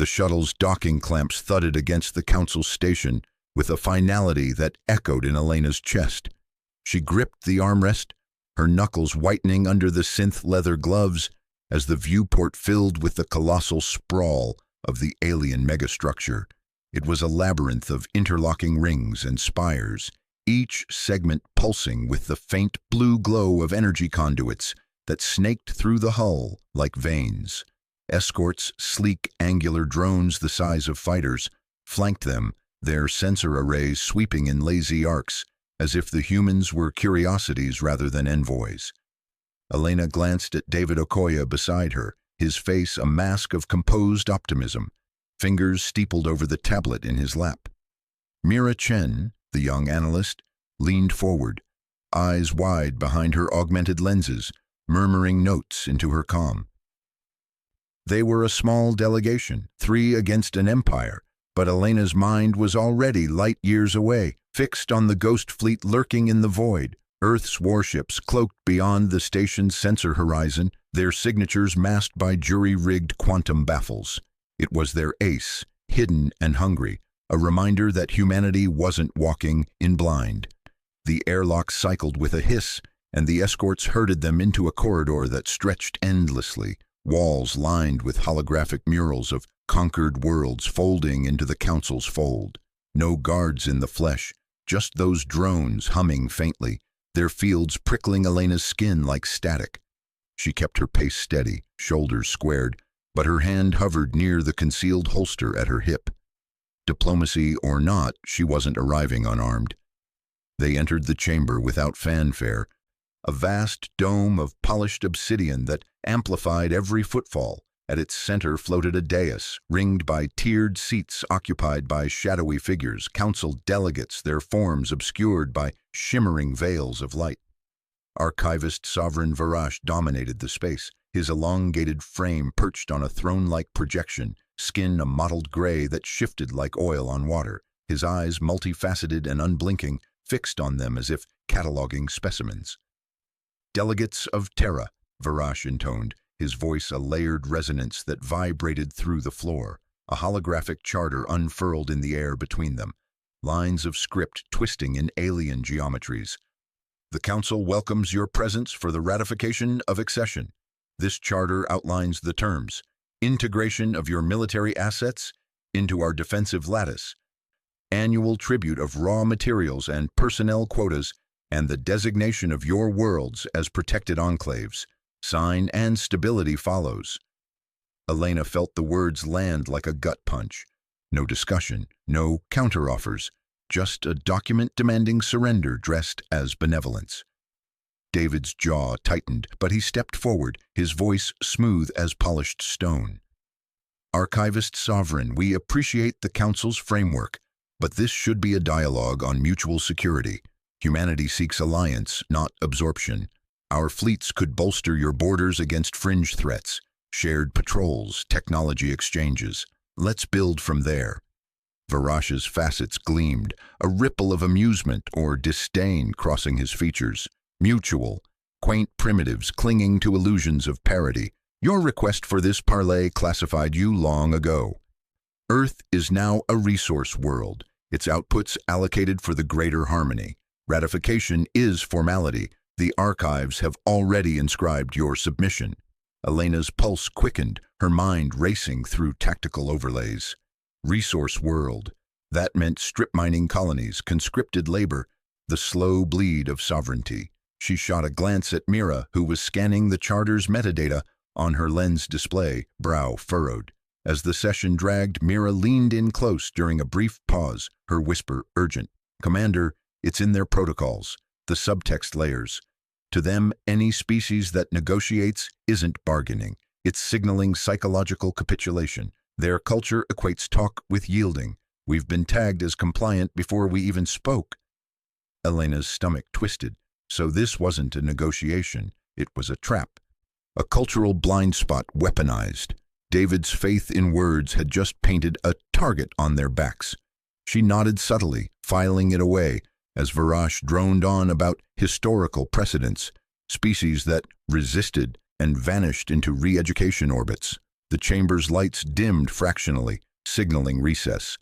The shuttle's docking clamps thudded against the council station with a finality that echoed in Elena's chest. She gripped the armrest, her knuckles whitening under the synth leather gloves as the viewport filled with the colossal sprawl of the alien megastructure. It was a labyrinth of interlocking rings and spires, each segment pulsing with the faint blue glow of energy conduits that snaked through the hull like veins. Escorts, sleek, angular drones the size of fighters, flanked them, their sensor arrays sweeping in lazy arcs, as if the humans were curiosities rather than envoys. Elena glanced at David Okoye beside her, his face a mask of composed optimism, fingers steepled over the tablet in his lap. Mira Chen, the young analyst, leaned forward, eyes wide behind her augmented lenses, murmuring notes into her comm. They were a small delegation, 3 against an empire, but Elena's mind was already light years away, fixed on the ghost fleet lurking in the void, Earth's warships cloaked beyond the station's sensor horizon, their signatures masked by jury-rigged quantum baffles. It was their ace, hidden and hungry, a reminder that humanity wasn't walking in blind. The airlock cycled with a hiss, and the escorts herded them into a corridor that stretched endlessly, walls lined with holographic murals of conquered worlds folding into the council's fold. No guards in the flesh, just those drones humming faintly, their fields prickling Elena's skin like static. She kept her pace steady, shoulders squared, but her hand hovered near the concealed holster at her hip. Diplomacy or not, she wasn't arriving unarmed. They entered the chamber without fanfare, a vast dome of polished obsidian that amplified every footfall. At its center floated a dais, ringed by tiered seats occupied by shadowy figures, council delegates, their forms obscured by shimmering veils of light. Archivist Sovereign Varash dominated the space, his elongated frame perched on a throne-like projection, skin a mottled gray that shifted like oil on water, his eyes multifaceted and unblinking, fixed on them as if cataloging specimens. "Delegates of Terra," Varash intoned, his voice a layered resonance that vibrated through the floor. A holographic charter unfurled in the air between them, lines of script twisting in alien geometries. "The Council welcomes your presence for the ratification of accession. This charter outlines the terms: integration of your military assets into our defensive lattice, annual tribute of raw materials and personnel quotas, and the designation of your worlds as protected enclaves. Sign and stability follows." Elena felt the words land like a gut punch. No discussion, no counteroffers, just a document demanding surrender dressed as benevolence. David's jaw tightened, but he stepped forward, his voice smooth as polished stone. "Archivist Sovereign, we appreciate the Council's framework, but this should be a dialogue on mutual security. Humanity seeks alliance, not absorption. Our fleets could bolster your borders against fringe threats, shared patrols, technology exchanges. Let's build from there." Varash's facets gleamed, a ripple of amusement or disdain crossing his features. Mutual, quaint primitives clinging to illusions of parity. "Your request for this parley classified you long ago. Earth is now a resource world, its outputs allocated for the greater harmony. Ratification is formality. The archives have already inscribed your submission." Elena's pulse quickened, her mind racing through tactical overlays. Resource world. That meant strip mining colonies, conscripted labor, the slow bleed of sovereignty. She shot a glance at Mira, who was scanning the charter's metadata on her lens display, brow furrowed. As the session dragged, Mira leaned in close during a brief pause, her whisper urgent. "Commander, it's in their protocols, the subtext layers. To them, any species that negotiates isn't bargaining. It's signaling psychological capitulation. Their culture equates talk with yielding. We've been tagged as compliant before we even spoke." Elena's stomach twisted. So this wasn't a negotiation. It was a trap. A cultural blind spot weaponized. David's faith in words had just painted a target on their backs. She nodded subtly, filing it away, as Varash droned on about historical precedents, species that resisted and vanished into re-education orbits. The chamber's lights dimmed fractionally, signaling recess.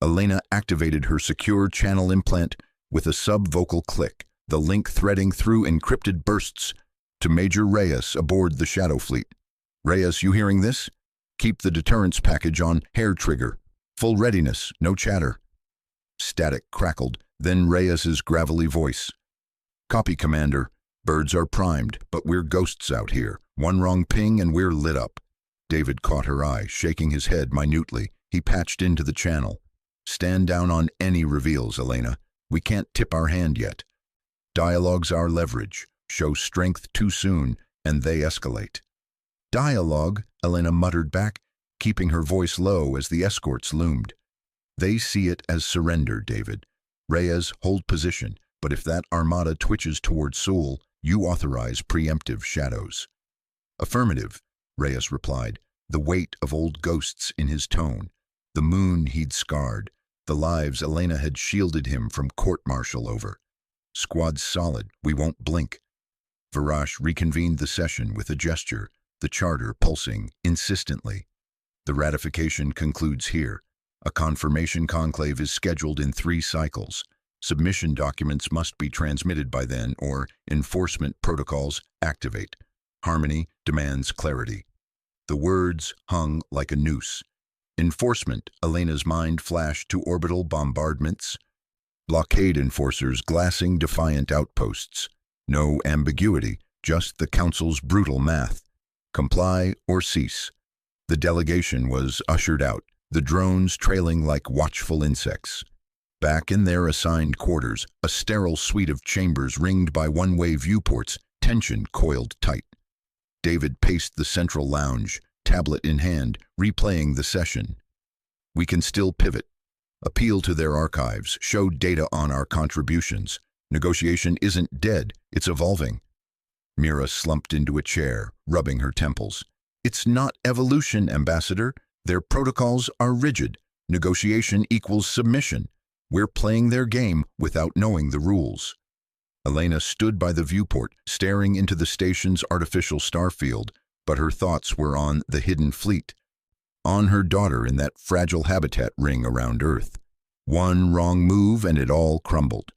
Elena activated her secure channel implant with a sub-vocal click, the link threading through encrypted bursts to Major Reyes aboard the Shadow Fleet. "Reyes, you hearing this? Keep the deterrence package on hair trigger. Full readiness, no chatter." Static crackled, then Reyes's gravelly voice. "Copy, Commander. Birds are primed, but we're ghosts out here. One wrong ping and we're lit up." David caught her eye, shaking his head minutely. He patched into the channel. "Stand down on any reveals, Elena. We can't tip our hand yet. Dialogue's our leverage. Show strength too soon, and they escalate." "Dialogue," Elena muttered back, keeping her voice low as the escorts loomed. "They see it as surrender, David. Reyes, hold position, but if that armada twitches toward Seoul, you authorize preemptive shadows." "Affirmative," Reyes replied, the weight of old ghosts in his tone. The moon he'd scarred, the lives Elena had shielded him from court-martial over. "Squad's solid, we won't blink." Varash reconvened the session with a gesture, the charter pulsing insistently. "The ratification concludes here. A confirmation conclave is scheduled in 3 cycles. Submission documents must be transmitted by then, or enforcement protocols activate. Harmony demands clarity." The words hung like a noose. Enforcement, Elena's mind flashed to orbital bombardments. Blockade enforcers glassing defiant outposts. No ambiguity, just the Council's brutal math. Comply or cease. The delegation was ushered out, the drones trailing like watchful insects. Back in their assigned quarters, a sterile suite of chambers ringed by one-way viewports, tension coiled tight. David paced the central lounge, tablet in hand, replaying the session. "We can still pivot. Appeal to their archives, show data on our contributions. Negotiation isn't dead, it's evolving." Mira slumped into a chair, rubbing her temples. "It's not evolution, Ambassador. Their protocols are rigid. Negotiation equals submission. We're playing their game without knowing the rules." Elena stood by the viewport, staring into the station's artificial starfield, but her thoughts were on the hidden fleet, on her daughter in that fragile habitat ring around Earth. One wrong move and it all crumbled.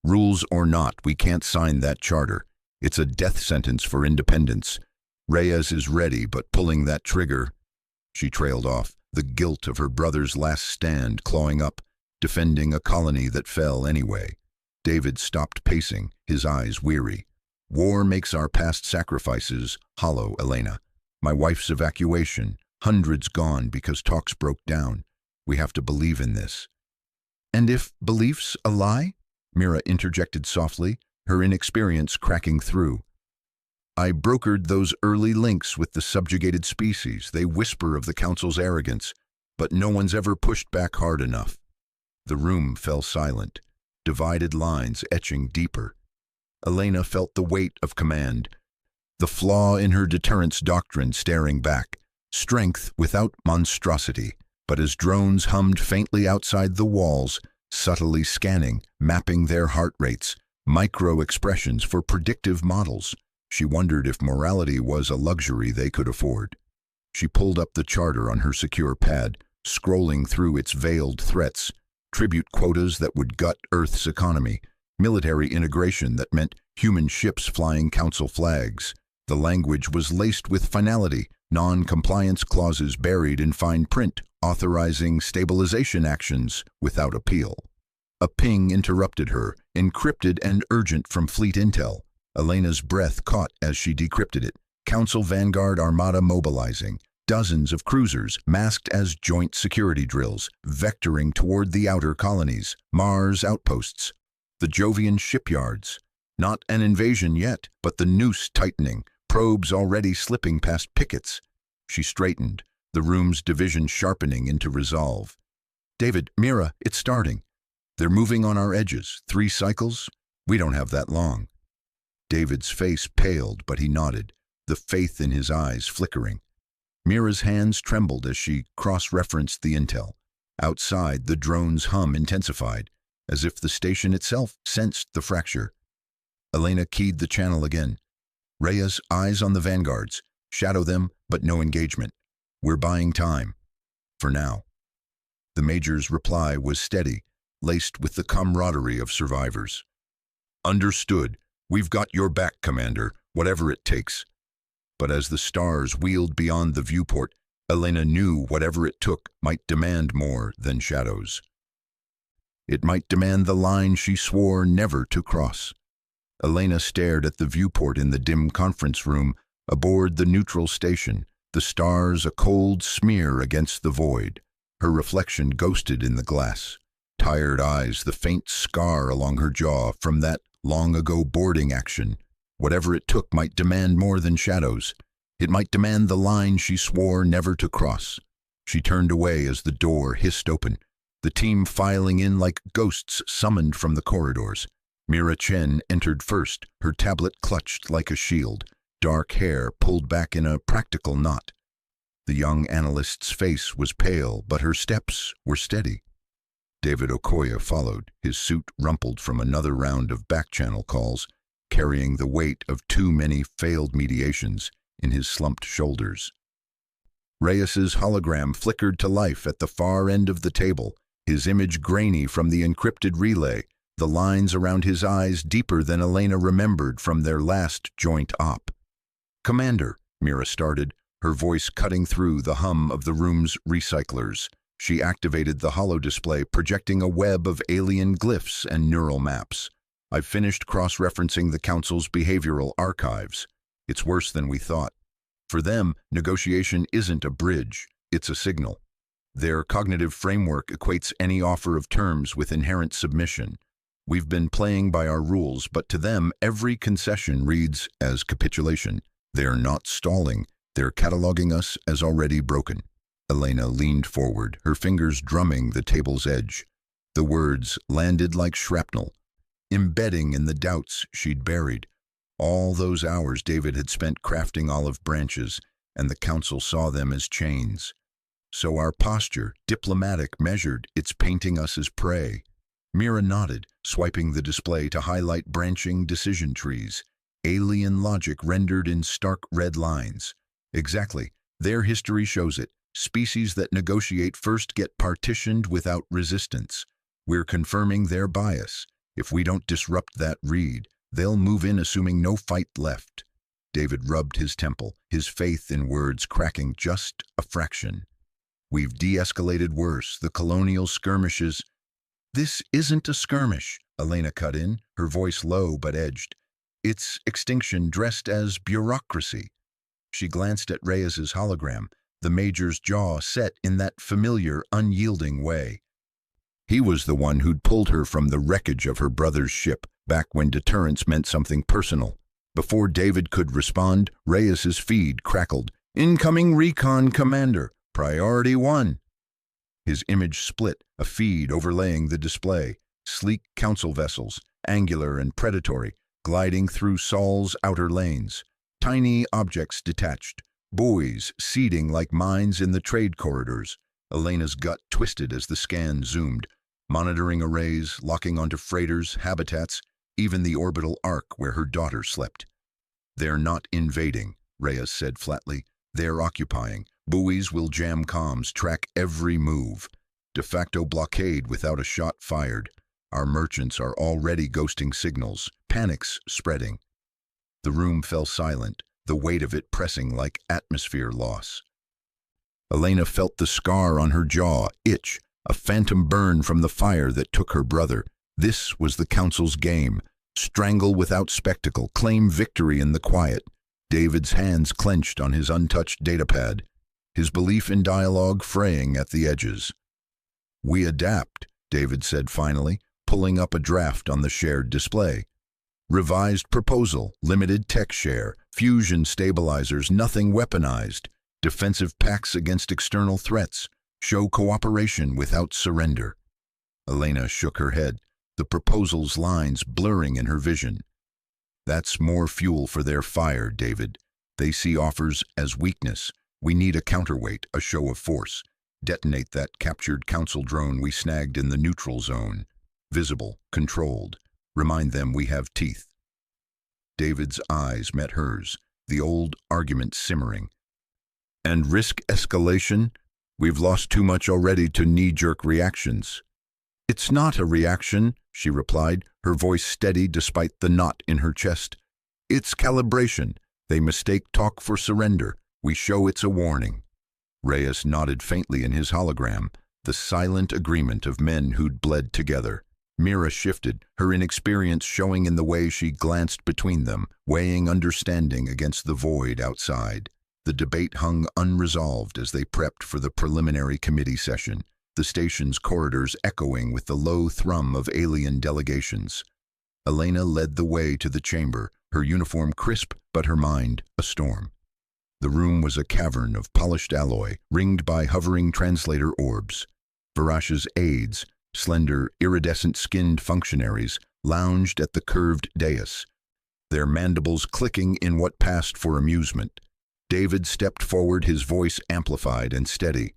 "Rules or not, we can't sign that charter. It's a death sentence for independence. Reyes is ready, but pulling that trigger—" She trailed off, the guilt of her brother's last stand clawing up, defending a colony that fell anyway. David stopped pacing, his eyes weary. "War makes our past sacrifices hollow, Elena. My wife's evacuation, hundreds gone because talks broke down. We have to believe in this." "And if belief's a lie?" Mira interjected softly, her inexperience cracking through. "I brokered those early links with the subjugated species. They whisper of the Council's arrogance, but no one's ever pushed back hard enough." The room fell silent, divided lines etching deeper. Elena felt the weight of command, the flaw in her deterrence doctrine staring back, strength without monstrosity. But as drones hummed faintly outside the walls, subtly scanning, mapping their heart rates, micro-expressions for predictive models, she wondered if morality was a luxury they could afford. She pulled up the charter on her secure pad, scrolling through its veiled threats, tribute quotas that would gut Earth's economy, military integration that meant human ships flying Council flags. The language was laced with finality, non-compliance clauses buried in fine print, authorizing stabilization actions without appeal. A ping interrupted her, encrypted and urgent from fleet intel. Elena's breath caught as she decrypted it. Council Vanguard Armada mobilizing. Dozens of cruisers, masked as joint security drills, vectoring toward the outer colonies, Mars outposts. The Jovian shipyards. Not an invasion yet, but the noose tightening, probes already slipping past pickets. She straightened, the room's division sharpening into resolve. "David, Mira, it's starting. They're moving on our edges. 3 cycles? We don't have that long." David's face paled, but he nodded, the faith in his eyes flickering. Mira's hands trembled as she cross-referenced the intel. Outside, the drone's hum intensified, as if the station itself sensed the fracture. Elena keyed the channel again. "Reyes, eyes on the vanguards. Shadow them, but no engagement. We're buying time. For now. The Major's reply was steady, laced with the camaraderie of survivors. Understood. We've got your back, Commander, whatever it takes. But as the stars wheeled beyond the viewport, Elena knew whatever it took might demand more than shadows. It might demand the line she swore never to cross. Elena stared at the viewport in the dim conference room aboard the neutral station, the stars a cold smear against the void, her reflection ghosted in the glass, tired eyes the faint scar along her jaw from that long-ago boarding action. Whatever it took might demand more than shadows. It might demand the line she swore never to cross. She turned away as the door hissed open, the team filing in like ghosts summoned from the corridors. Mira Chen entered first, her tablet clutched like a shield, dark hair pulled back in a practical knot. The young analyst's face was pale, but her steps were steady. David Okoye followed, his suit rumpled from another round of back-channel calls, carrying the weight of too many failed mediations in his slumped shoulders. Reyes's hologram flickered to life at the far end of the table, his image grainy from the encrypted relay, the lines around his eyes deeper than Elena remembered from their last joint op. "Commander," Mira started, her voice cutting through the hum of the room's recyclers. She activated the holodisplay, projecting a web of alien glyphs and neural maps. "I've finished cross-referencing the Council's behavioral archives. It's worse than we thought. For them, negotiation isn't a bridge, it's a signal. Their cognitive framework equates any offer of terms with inherent submission. We've been playing by our rules, but to them, every concession reads as capitulation. They're not stalling, they're cataloging us as already broken." Elena leaned forward, her fingers drumming the table's edge. The words landed like shrapnel, embedding in the doubts she'd buried. All those hours David had spent crafting olive branches, and the Council saw them as chains. So our posture, diplomatic, measured, it's painting us as prey. Mira nodded, swiping the display to highlight branching decision trees, alien logic rendered in stark red lines. Exactly. Their history shows it. Species that negotiate first get partitioned without resistance. We're confirming their bias. If we don't disrupt that read, they'll move in assuming no fight left. David rubbed his temple, his faith in words cracking just a fraction. "We've de-escalated worse, the colonial skirmishes." "This isn't a skirmish," Elena cut in, her voice low but edged. "It's extinction dressed as bureaucracy." She glanced at Reyes's hologram, the Major's jaw set in that familiar, unyielding way. He was the one who'd pulled her from the wreckage of her brother's ship, back when deterrence meant something personal. Before David could respond, Reyes's feed crackled. "Incoming recon, Commander. Priority 1. His image split, a feed overlaying the display. Sleek council vessels, angular and predatory, gliding through Sol's outer lanes. Tiny objects detached. Buoys seeding like mines in the trade corridors. Elena's gut twisted as the scan zoomed. Monitoring arrays, locking onto freighters, habitats, even the orbital arc where her daughter slept. "They're not invading," Reyes said flatly. "They're occupying. Buoys will jam comms, track every move. De facto blockade without a shot fired. Our merchants are already ghosting signals. Panic's spreading." The room fell silent, the weight of it pressing like atmosphere loss. Elena felt the scar on her jaw itch, a phantom burn from the fire that took her brother. This was the Council's game. Strangle without spectacle, claim victory in the quiet. David's hands clenched on his untouched datapad, his belief in dialogue fraying at the edges. "We adapt," David said finally, pulling up a draft on the shared display. "Revised proposal, limited tech share, fusion stabilizers, nothing weaponized, defensive pacts against external threats, show cooperation without surrender." Elena shook her head, the proposal's lines blurring in her vision. "That's more fuel for their fire, David. They see offers as weakness. We need a counterweight, a show of force. Detonate that captured Council drone we snagged in the neutral zone. Visible, controlled. Remind them we have teeth." David's eyes met hers, the old argument simmering. And risk escalation? We've lost too much already to knee-jerk reactions. It's not a reaction, she replied, her voice steady despite the knot in her chest. It's calibration. They mistake talk for surrender. We show it's a warning. Reyes nodded faintly in his hologram, the silent agreement of men who'd bled together. Mira shifted, her inexperience showing in the way she glanced between them, weighing understanding against the void outside. The debate hung unresolved as they prepped for the preliminary committee session, the station's corridors echoing with the low thrum of alien delegations. Elena led the way to the chamber, her uniform crisp but her mind a storm. The room was a cavern of polished alloy, ringed by hovering translator orbs. Varash's aides, slender, iridescent-skinned functionaries, lounged at the curved dais, their mandibles clicking in what passed for amusement. David stepped forward, his voice amplified and steady.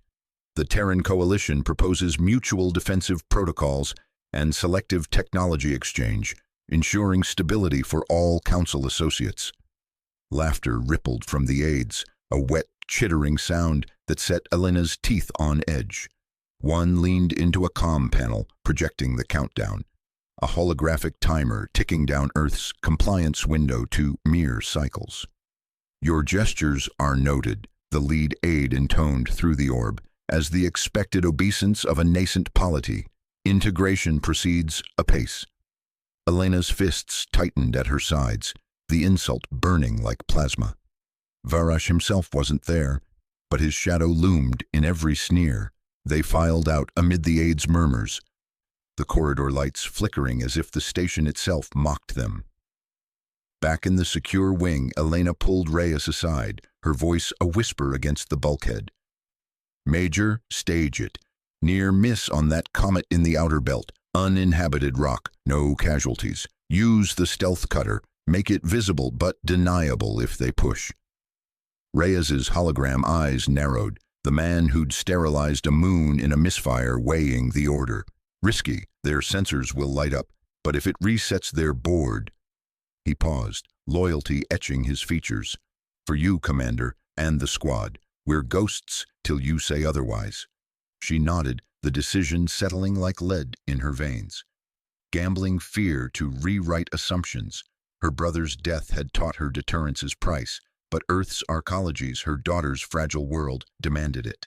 The Terran Coalition proposes mutual defensive protocols and selective technology exchange, ensuring stability for all Council associates. Laughter rippled from the aides, a wet, chittering sound that set Elena's teeth on edge. One leaned into a comm panel, projecting the countdown, a holographic timer ticking down Earth's compliance window to mere cycles. Your gestures are noted, the lead aide intoned through the orb, as the expected obeisance of a nascent polity. Integration proceeds apace. Elena's fists tightened at her sides, the insult burning like plasma. Varash himself wasn't there, but his shadow loomed in every sneer. They filed out amid the aides' murmurs, the corridor lights flickering as if the station itself mocked them. Back in the secure wing, Elena pulled Reyes aside, her voice a whisper against the bulkhead. Major, stage it. Near miss on that comet in the outer belt. Uninhabited rock, no casualties. Use the stealth cutter. Make it visible but deniable if they push. Reyes's hologram eyes narrowed, the man who'd sterilized a moon in a misfire weighing the order. Risky, their sensors will light up, but if it resets their board... He paused, loyalty etching his features. For you, Commander, and the squad. We're ghosts till you say otherwise. She nodded, the decision settling like lead in her veins. Gambling fear to rewrite assumptions. Her brother's death had taught her deterrence's price, but Earth's arcologies, her daughter's fragile world, demanded it.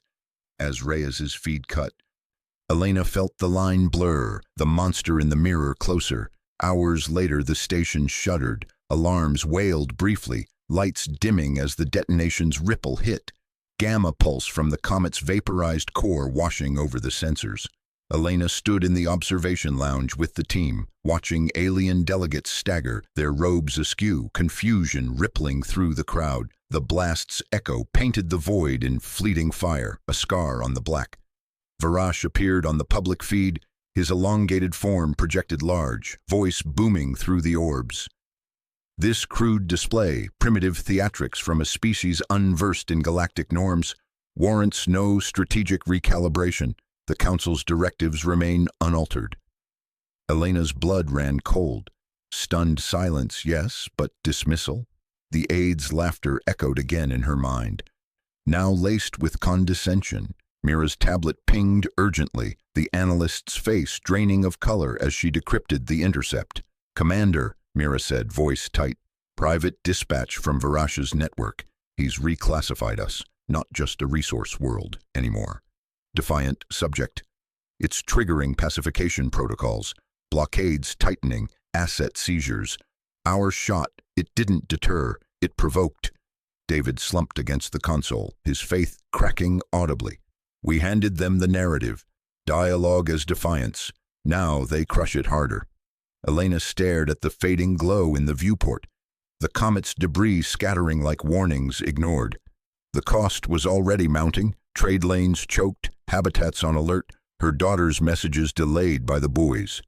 As Reyes's feed cut, Elena felt the line blur, the monster in the mirror closer. Hours later, the station shuddered. Alarms wailed briefly, lights dimming as the detonation's ripple hit. Gamma pulse from the comet's vaporized core washing over the sensors. Elena stood in the observation lounge with the team, watching alien delegates stagger, their robes askew, confusion rippling through the crowd. The blast's echo painted the void in fleeting fire, a scar on the black. Varash appeared on the public feed, his elongated form projected large, voice booming through the orbs. This crude display, primitive theatrics from a species unversed in galactic norms, warrants no strategic recalibration. The Council's directives remain unaltered. Elena's blood ran cold. Stunned silence, yes, but dismissal? The aide's laughter echoed again in her mind. Now laced with condescension, Mira's tablet pinged urgently, the analyst's face draining of color as she decrypted the intercept. "Commander," Mira said, voice tight. "Private dispatch from Varash's network. He's reclassified us, not just a resource world anymore." Defiant subject. It's triggering pacification protocols, blockades tightening, asset seizures. Our shot, it didn't deter, it provoked. David slumped against the console, his faith cracking audibly. We handed them the narrative, dialogue as defiance. Now they crush it harder. Elena stared at the fading glow in the viewport, the comet's debris scattering like warnings ignored. The cost was already mounting, trade lanes choked, habitats on alert, her daughter's messages delayed by the buoys.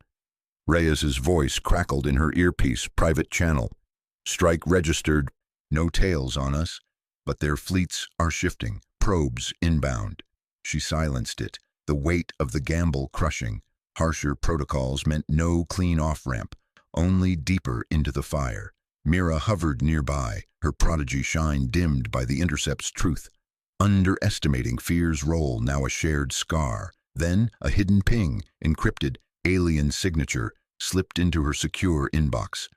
Reyes's voice crackled in her earpiece, private channel. Strike registered, no tails on us, but their fleets are shifting, probes inbound. She silenced it, the weight of the gamble crushing. Harsher protocols meant no clean off-ramp, only deeper into the fire. Mira hovered nearby, her prodigy shine dimmed by the intercept's truth. underestimating fear's role, now a shared scar. Then a hidden ping, encrypted, alien signature, slipped into her secure inbox.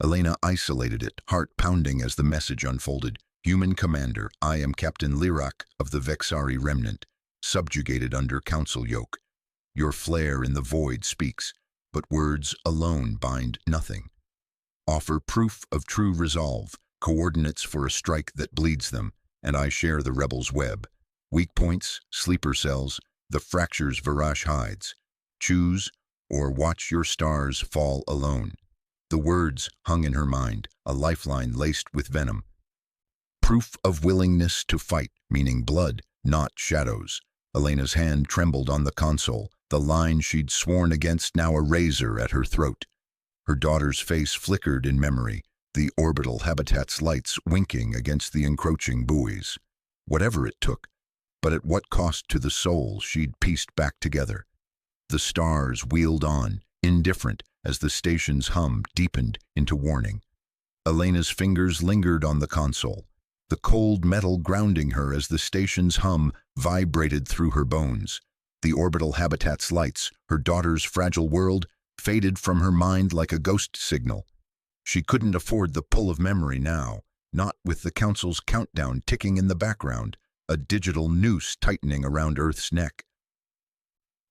Elena isolated it, heart pounding as the message unfolded. Human Commander, I am Captain Lirak of the Vexari Remnant, subjugated under council yoke. Your flare in the void speaks, but words alone bind nothing. Offer proof of true resolve, coordinates for a strike that bleeds them, and I share the rebels' web. Weak points, sleeper cells, the fractures Varash hides. Choose, or watch your stars fall alone. The words hung in her mind, a lifeline laced with venom. Proof of willingness to fight, meaning blood, not shadows. Elena's hand trembled on the console, the line she'd sworn against now a razor at her throat. Her daughter's face flickered in memory, the orbital habitat's lights winking against the encroaching buoys. Whatever it took, but at what cost to the soul she'd pieced back together. The stars wheeled on, indifferent, as the station's hum deepened into warning. Elena's fingers lingered on the console, the cold metal grounding her as the station's hum vibrated through her bones. The orbital habitat's lights, her daughter's fragile world, faded from her mind like a ghost signal. She couldn't afford the pull of memory now, not with the council's countdown ticking in the background, a digital noose tightening around Earth's neck.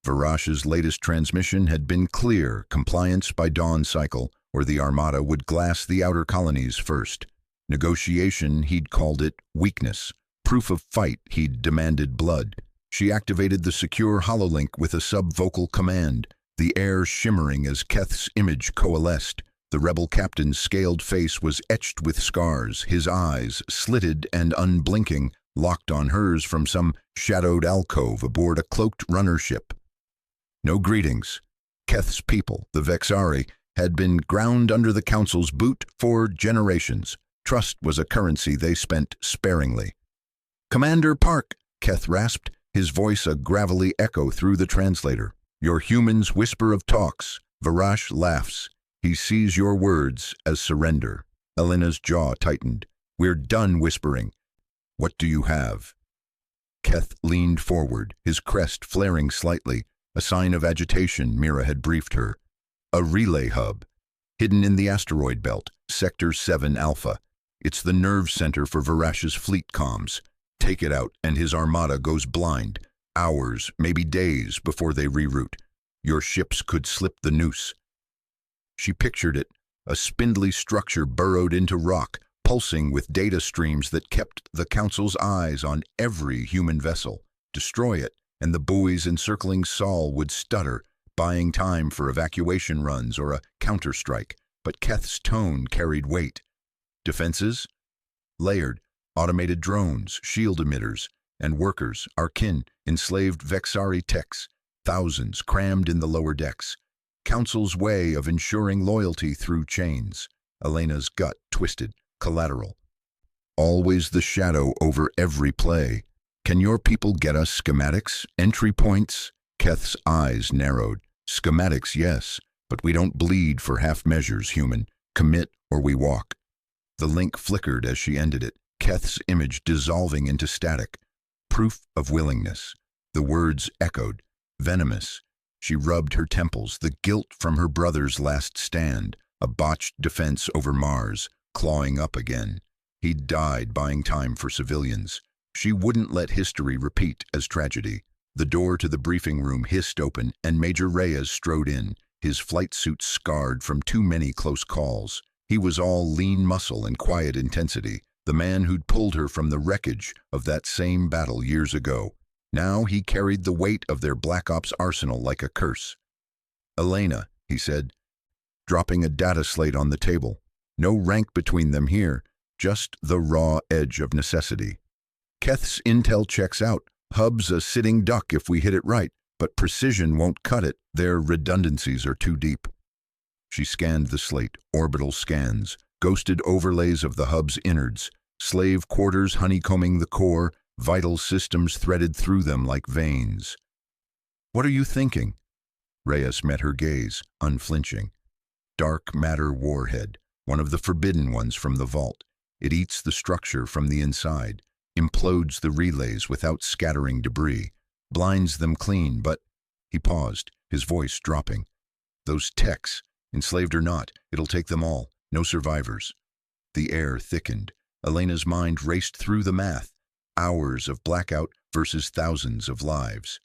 Varash's latest transmission had been clear: compliance by dawn cycle, or the Armada would glass the outer colonies first. Negotiation, he'd called it weakness. Proof of fight, he'd demanded blood. She activated the secure hololink with a sub-vocal command, the air shimmering as Keth's image coalesced. The rebel captain's scaled face was etched with scars, his eyes, slitted and unblinking, locked on hers from some shadowed alcove aboard a cloaked runner ship. No greetings. Keth's people, the Vexari, had been ground under the council's boot for generations. Trust was a currency they spent sparingly. "Commander Park," Keth rasped, his voice a gravelly echo through the translator. "Your humans whisper of talks." Varash laughs. He sees your words as surrender. Elena's jaw tightened. "We're done whispering. What do you have?" Keth leaned forward, his crest flaring slightly, a sign of agitation Mira had briefed her. "A relay hub, hidden in the asteroid belt, Sector 7 Alpha. It's the nerve center for Varash's fleet comms. Take it out and his armada goes blind. Hours, maybe days, before they reroute. Your ships could slip the noose." She pictured it, a spindly structure burrowed into rock, pulsing with data streams that kept the Council's eyes on every human vessel. Destroy it, and the buoys encircling Sol would stutter, buying time for evacuation runs or a counterstrike. But Keth's tone carried weight. Defenses? Layered, automated drones, shield emitters, and workers, our kin, enslaved Vexari techs, thousands crammed in the lower decks. Council's way of ensuring loyalty through chains. Elena's gut twisted. Collateral. Always the shadow over every play. "Can your people get us schematics? Entry points?" Keth's eyes narrowed. "Schematics, yes, but we don't bleed for half measures, human. Commit or we walk." The link flickered as she ended it, Keth's image dissolving into static. Proof of willingness. The words echoed, venomous. She rubbed her temples, the guilt from her brother's last stand, a botched defense over Mars, clawing up again. He'd died buying time for civilians. She wouldn't let history repeat as tragedy. The door to the briefing room hissed open, and Major Reyes strode in, his flight suit scarred from too many close calls. He was all lean muscle and quiet intensity, the man who'd pulled her from the wreckage of that same battle years ago. Now he carried the weight of their Black Ops arsenal like a curse. "Elena," he said, dropping a data slate on the table. "No rank between them here, just the raw edge of necessity. Keth's intel checks out. Hub's a sitting duck if we hit it right, but precision won't cut it. Their redundancies are too deep." She scanned the slate, orbital scans, ghosted overlays of the hub's innards, slave quarters honeycombing the core, vital systems threaded through them like veins. "What are you thinking?" Reyes met her gaze, unflinching. "Dark matter warhead, one of the forbidden ones from the vault. It eats the structure from the inside. implodes the relays without scattering debris, blinds them clean, but he paused, his voice dropping. Those techs, enslaved or not, it'll take them all. No survivors. The air thickened. Elena's mind raced through the math. Hours of blackout versus thousands of lives.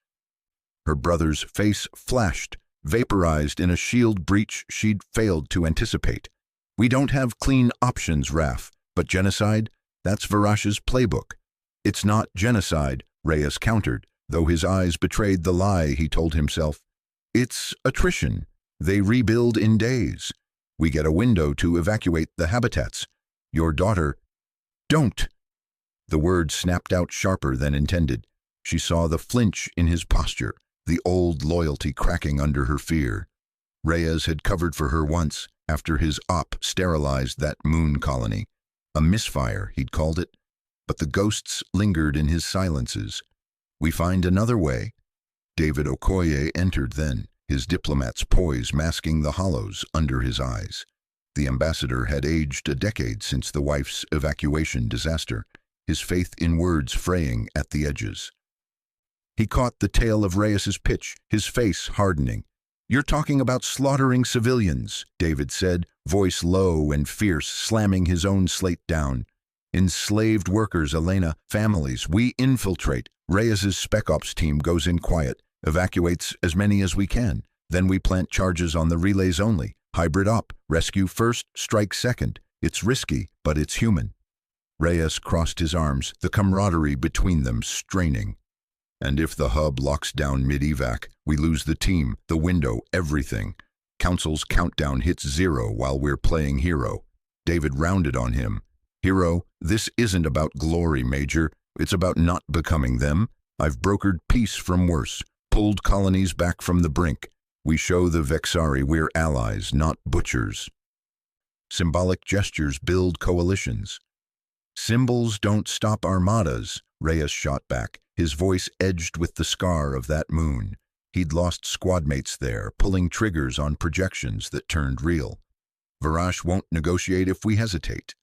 Her brother's face flashed, vaporized in a shield breach she'd failed to anticipate. We don't have clean options, Raf, but genocide? That's Varash's playbook. It's not genocide, Reyes countered, though his eyes betrayed the lie he told himself. It's attrition. They rebuild in days. We get a window to evacuate the habitats. Your daughter... Don't! The word snapped out sharper than intended. She saw the flinch in his posture, the old loyalty cracking under her fear. Reyes had covered for her once, after his op sterilized that moon colony. A misfire, he'd called it. But the ghosts lingered in his silences. We find another way. David Okoye entered then, his diplomat's poise masking the hollows under his eyes. The ambassador had aged a decade since the wife's evacuation disaster, his faith in words fraying at the edges. He caught the tail of Reyes's pitch, his face hardening. You're talking about slaughtering civilians, David said, voice low and fierce, slamming his own slate down. Enslaved workers, Elena, families, we infiltrate. Reyes's Spec Ops team goes in quiet, evacuates as many as we can. Then we plant charges on the relays only. Hybrid op, rescue first, strike second. It's risky, but it's human. Reyes crossed his arms, the camaraderie between them straining. And if the hub locks down mid-evac, we lose the team, the window, everything. Council's countdown hits 0 while we're playing hero. David rounded on him. Hero, this isn't about glory, Major. It's about not becoming them. I've brokered peace from worse, pulled colonies back from the brink. We show the Vexari we're allies, not butchers. Symbolic gestures build coalitions. Symbols don't stop armadas, Reyes shot back, his voice edged with the scar of that moon. He'd lost squadmates there, pulling triggers on projections that turned real. Varash won't negotiate if we hesitate.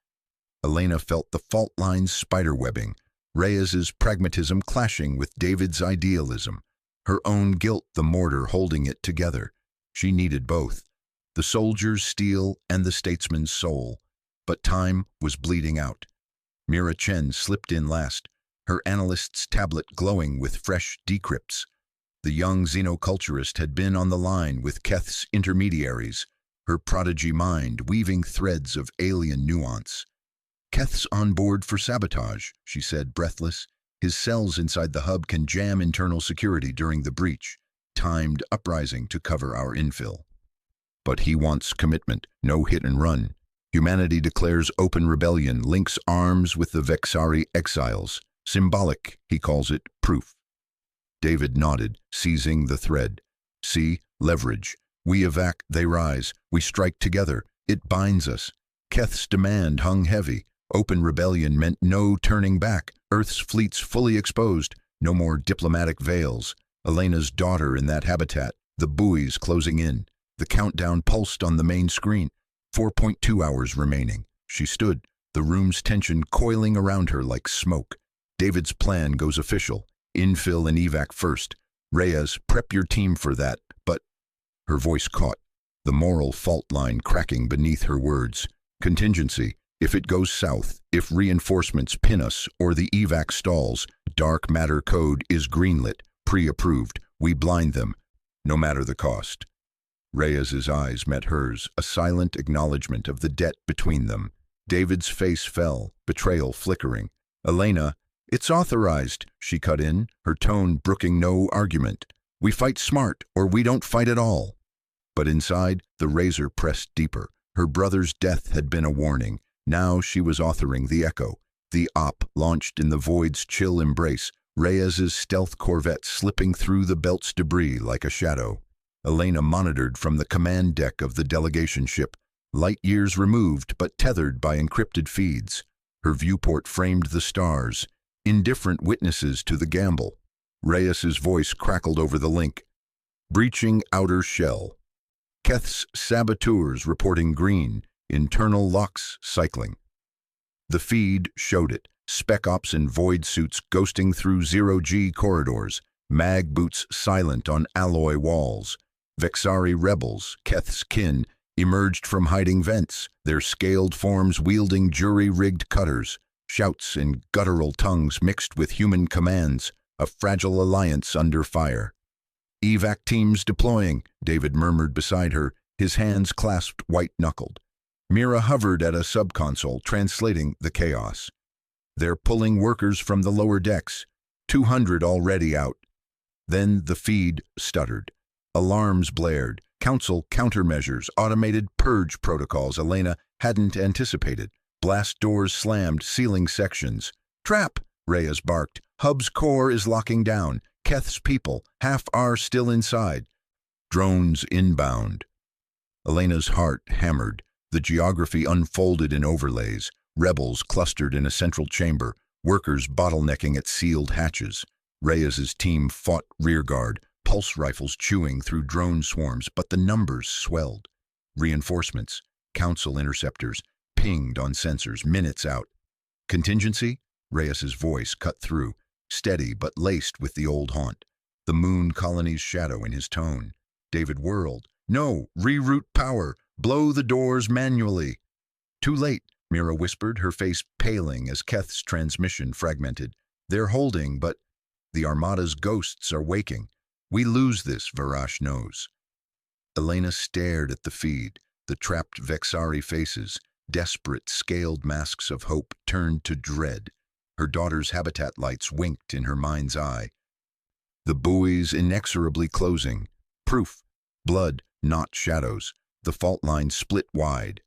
Elena felt the fault lines spiderwebbing, Reyes's pragmatism clashing with David's idealism, her own guilt the mortar holding it together. She needed both, the soldier's steel and the statesman's soul. But time was bleeding out. Mira Chen slipped in last, her analyst's tablet glowing with fresh decrypts. The young xenoculturist had been on the line with Keth's intermediaries, her prodigy mind weaving threads of alien nuance. Keth's on board for sabotage, she said, breathless. His cells inside the hub can jam internal security during the breach, timed uprising to cover our infill. But he wants commitment, no hit and run. Humanity declares open rebellion, links arms with the Vexari exiles. Symbolic, he calls it, proof. David nodded, seizing the thread. See, leverage. We evac, they rise. We strike together. It binds us. Keth's demand hung heavy. Open rebellion meant no turning back. Earth's fleets fully exposed. No more diplomatic veils. Elena's daughter in that habitat. The buoys closing in. The countdown pulsed on the main screen. 4.2 hours remaining. She stood, the room's tension coiling around her like smoke. David's plan goes official. Infill and evac first. Reyes, prep your team for that. But her voice caught, the moral fault line cracking beneath her words. Contingency. If it goes south, if reinforcements pin us or the evac stalls, dark matter code is greenlit, pre-approved. We blind them, no matter the cost. Reyes's eyes met hers, a silent acknowledgement of the debt between them. David's face fell, betrayal flickering. Elena, it's authorized, she cut in, her tone brooking no argument. We fight smart, or we don't fight at all. But inside, the razor pressed deeper. Her brother's death had been a warning. Now she was authoring the echo. The op launched in the void's chill embrace, Reyes's stealth corvette slipping through the belt's debris like a shadow. Elena monitored from the command deck of the delegation ship, light years removed but tethered by encrypted feeds. Her viewport framed the stars, indifferent witnesses to the gamble. Reyes's voice crackled over the link. Breaching outer shell. Keth's saboteurs reporting green, internal locks cycling. The feed showed it, spec ops in void suits ghosting through zero-G corridors, mag boots silent on alloy walls. Vexari rebels, Keth's kin, emerged from hiding vents, their scaled forms wielding jury-rigged cutters, shouts in guttural tongues mixed with human commands, a fragile alliance under fire. "Evac teams deploying," David murmured beside her, his hands clasped white-knuckled. Mira hovered at a subconsole, translating the chaos. "They're pulling workers from the lower decks, 200 already out." Then the feed stuttered. Alarms blared, council countermeasures, automated purge protocols Elena hadn't anticipated. Blast doors slammed, sealing sections. "Trap!" Reyes barked. "Hub's core is locking down. Keth's people, half are still inside." Drones inbound. Elena's heart hammered. The geography unfolded in overlays. Rebels clustered in a central chamber, workers bottlenecking at sealed hatches. Reyes's team fought rearguard, pulse rifles chewing through drone swarms, but the numbers swelled. Reinforcements, council interceptors, pinged on sensors, minutes out. "Contingency?" Reyes's voice cut through, steady but laced with the old haunt. The moon colony's shadow in his tone. David whirled. "No, reroute power. Blow the doors manually." "Too late," Mira whispered, her face paling as Keth's transmission fragmented. "They're holding, but the Armada's ghosts are waking. We lose this, Varash knows." Elena stared at the feed, the trapped Vexari faces, desperate scaled masks of hope turned to dread. Her daughter's habitat lights winked in her mind's eye. The buoys inexorably closing. Proof. Blood, not shadows. The fault line split wide.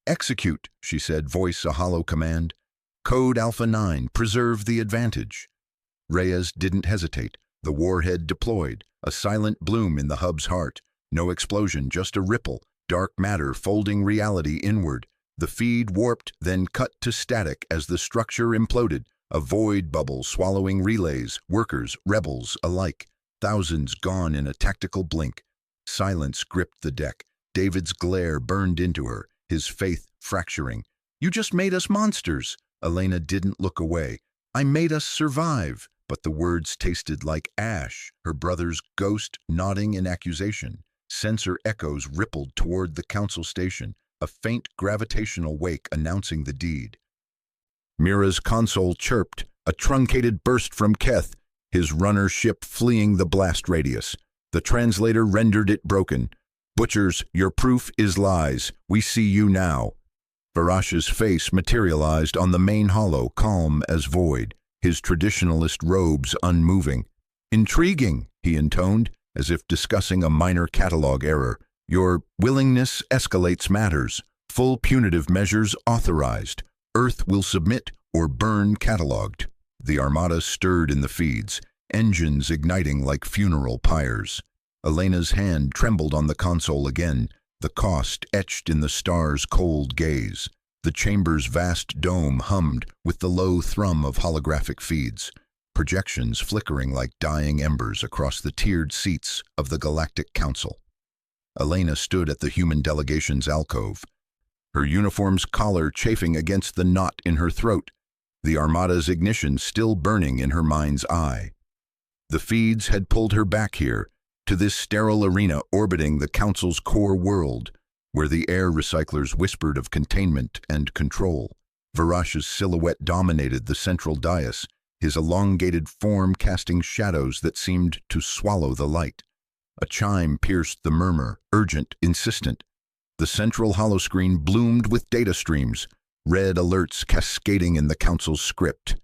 "Execute," she said, voice a hollow command. "Code Alpha 9, preserve the advantage." Reyes didn't hesitate. The warhead deployed, a silent bloom in the hub's heart. No explosion, just a ripple, dark matter folding reality inward. The feed warped, then cut to static as the structure imploded, a void bubble swallowing relays, workers, rebels alike. Thousands gone in a tactical blink. Silence gripped the deck. David's glare burned into her, his faith fracturing. "You just made us monsters." Elena didn't look away. "I made us survive." But the words tasted like ash, her brother's ghost nodding in accusation. Sensor echoes rippled toward the council station, a faint gravitational wake announcing the deed. Mira's console chirped, a truncated burst from Keth, his runner ship fleeing the blast radius. The translator rendered it broken. "Butchers, your proof is lies. We see you now." Varash's face materialized on the main hollow, calm as void, his traditionalist robes unmoving. "Intriguing," he intoned, as if discussing a minor catalog error. "Your willingness escalates matters. Full punitive measures authorized. Earth will submit or burn cataloged." The Armada stirred in the feeds, engines igniting like funeral pyres. Elena's hand trembled on the console again, the cost etched in the star's cold gaze. The chamber's vast dome hummed with the low thrum of holographic feeds, projections flickering like dying embers across the tiered seats of the Galactic Council. Elena stood at the human delegation's alcove, her uniform's collar chafing against the knot in her throat, the Armada's ignition still burning in her mind's eye. The feeds had pulled her back here, to this sterile arena orbiting the Council's core world, where the air recyclers whispered of containment and control. Varash's silhouette dominated the central dais, his elongated form casting shadows that seemed to swallow the light. A chime pierced the murmur, urgent, insistent. The central holoscreen bloomed with data streams, red alerts cascading in the Council's script.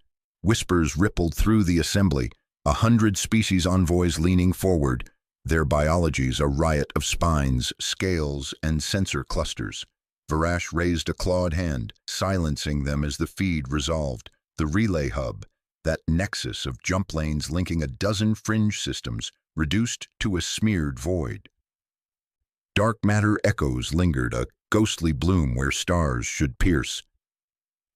Whispers rippled through the assembly, 100 species envoys leaning forward, their biologies a riot of spines, scales, and sensor clusters. Varash raised a clawed hand, silencing them as the feed resolved. The relay hub, that nexus of jump lanes linking a dozen fringe systems, reduced to a smeared void. Dark matter echoes lingered, a ghostly bloom where stars should pierce.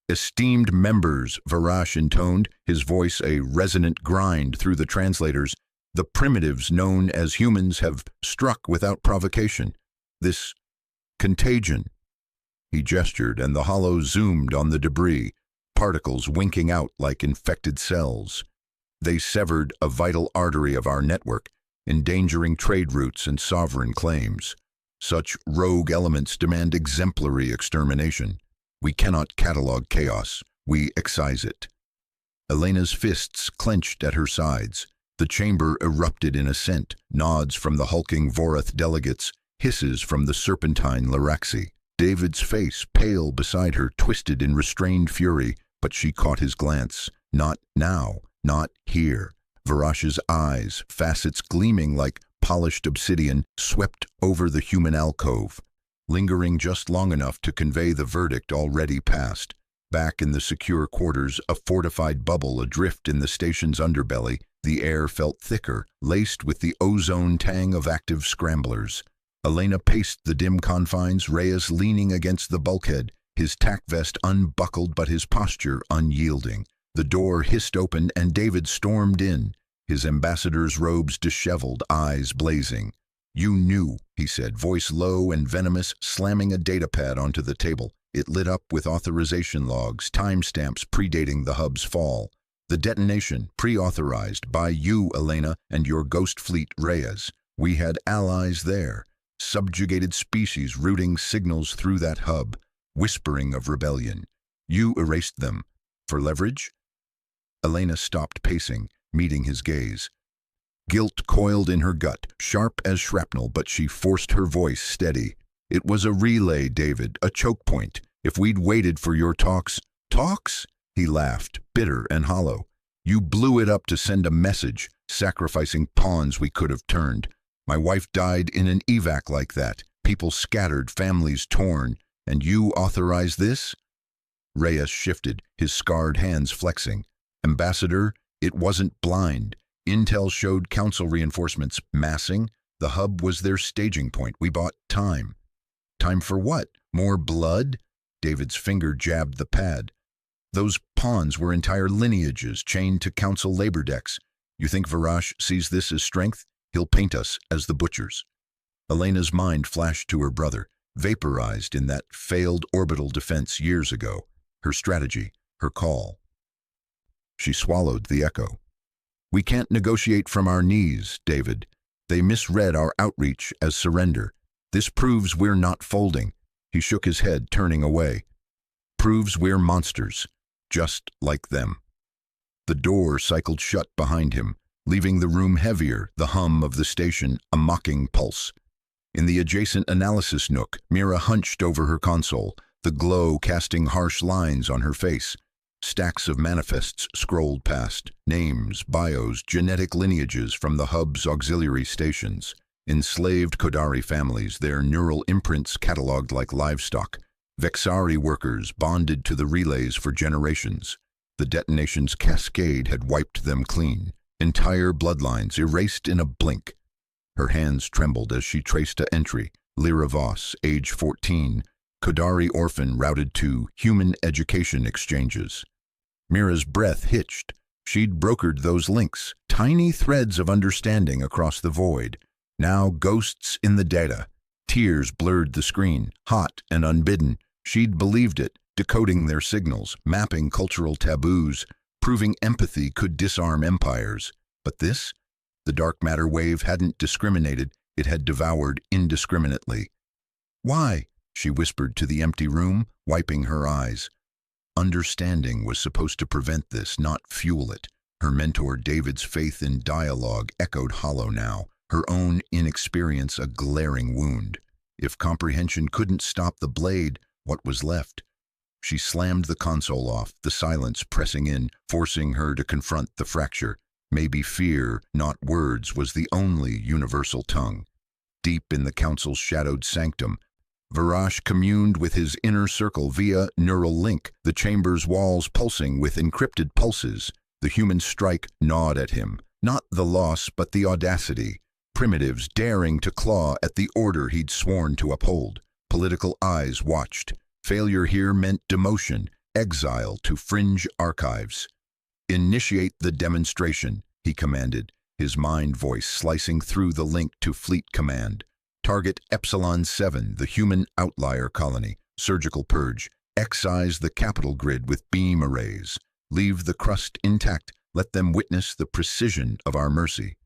"Esteemed members," Varash intoned, his voice a resonant grind through the translators, "the primitives known as humans have struck without provocation. This contagion." He gestured, and the hollow zoomed on the debris, particles winking out like infected cells. They severed a vital artery of our network, endangering trade routes and sovereign claims. Such rogue elements demand exemplary extermination. We cannot catalog chaos, we excise it. Elena's fists clenched at her sides. The chamber erupted in assent, nods from the hulking Vorath delegates, hisses from the serpentine Laraxi. David's face, pale beside her, twisted in restrained fury, but she caught his glance. Not now, not here. Varash's eyes, facets gleaming like polished obsidian, swept over the human alcove, lingering just long enough to convey the verdict already passed. Back in the secure quarters, a fortified bubble adrift in the station's underbelly, the air felt thicker, laced with the ozone tang of active scramblers. Elena paced the dim confines, Reyes leaning against the bulkhead, his tack vest unbuckled but his posture unyielding. The door hissed open and David stormed in, his ambassador's robes disheveled, eyes blazing. "You knew," he said, voice low and venomous, slamming a datapad onto the table. It lit up with authorization logs, timestamps predating the hub's fall. The detonation, pre-authorized by you, Elena, and your ghost fleet, Reyes. We had allies there. Subjugated species routing signals through that hub, whispering of rebellion. You erased them. For leverage? Elena stopped pacing, meeting his gaze. Guilt coiled in her gut, sharp as shrapnel, but she forced her voice steady. It was a relay, David, a choke point. If we'd waited for your talks... Talks? He laughed, bitter and hollow. You blew it up to send a message, sacrificing pawns we could have turned. My wife died in an evac like that, people scattered, families torn, and you authorize this? Reyes shifted, his scarred hands flexing. Ambassador, it wasn't blind. Intel showed council reinforcements massing. The hub was their staging point. We bought time. Time for what? More blood? David's finger jabbed the pad. Those pawns were entire lineages chained to council labor decks. You think Varash sees this as strength? He'll paint us as the butchers. Elena's mind flashed to her brother, vaporized in that failed orbital defense years ago. Her strategy, her call. She swallowed the echo. We can't negotiate from our knees, David. They misread our outreach as surrender. This proves we're not folding. He shook his head, turning away. Proves we're monsters, just like them. The door cycled shut behind him, leaving the room heavier, the hum of the station a mocking pulse. In the adjacent analysis nook, Mira hunched over her console, the glow casting harsh lines on her face. Stacks of manifests scrolled past, names, bios, genetic lineages from the hub's auxiliary stations. Enslaved Kodari families, their neural imprints catalogued like livestock. Vexari workers bonded to the relays for generations. The detonation's cascade had wiped them clean. Entire bloodlines erased in a blink. Her hands trembled as she traced an entry. Lyra Voss, age 14. Kodari orphan routed to human education exchanges. Mira's breath hitched. She'd brokered those links, tiny threads of understanding across the void. Now ghosts in the data. Tears blurred the screen, hot and unbidden. She'd believed it, decoding their signals, mapping cultural taboos, proving empathy could disarm empires. But this? The dark matter wave hadn't discriminated, it had devoured indiscriminately. Why? She whispered to the empty room, wiping her eyes. Understanding was supposed to prevent this, not fuel it. Her mentor David's faith in dialogue echoed hollow now, her own inexperience a glaring wound. If comprehension couldn't stop the blade, what was left? She slammed the console off, the silence pressing in, forcing her to confront the fracture. Maybe fear, not words, was the only universal tongue. Deep in the council's shadowed sanctum, Varash communed with his inner circle via neural link, the chamber's walls pulsing with encrypted pulses. The human strike gnawed at him, not the loss but the audacity. Primitives daring to claw at the order he'd sworn to uphold. Political eyes watched. Failure here meant demotion, exile to fringe archives. Initiate the demonstration, he commanded, his mind voice slicing through the link to Fleet Command. Target Epsilon 7, the human outlier colony. Surgical purge. Excise the capital grid with beam arrays. Leave the crust intact. Let them witness the precision of our mercy.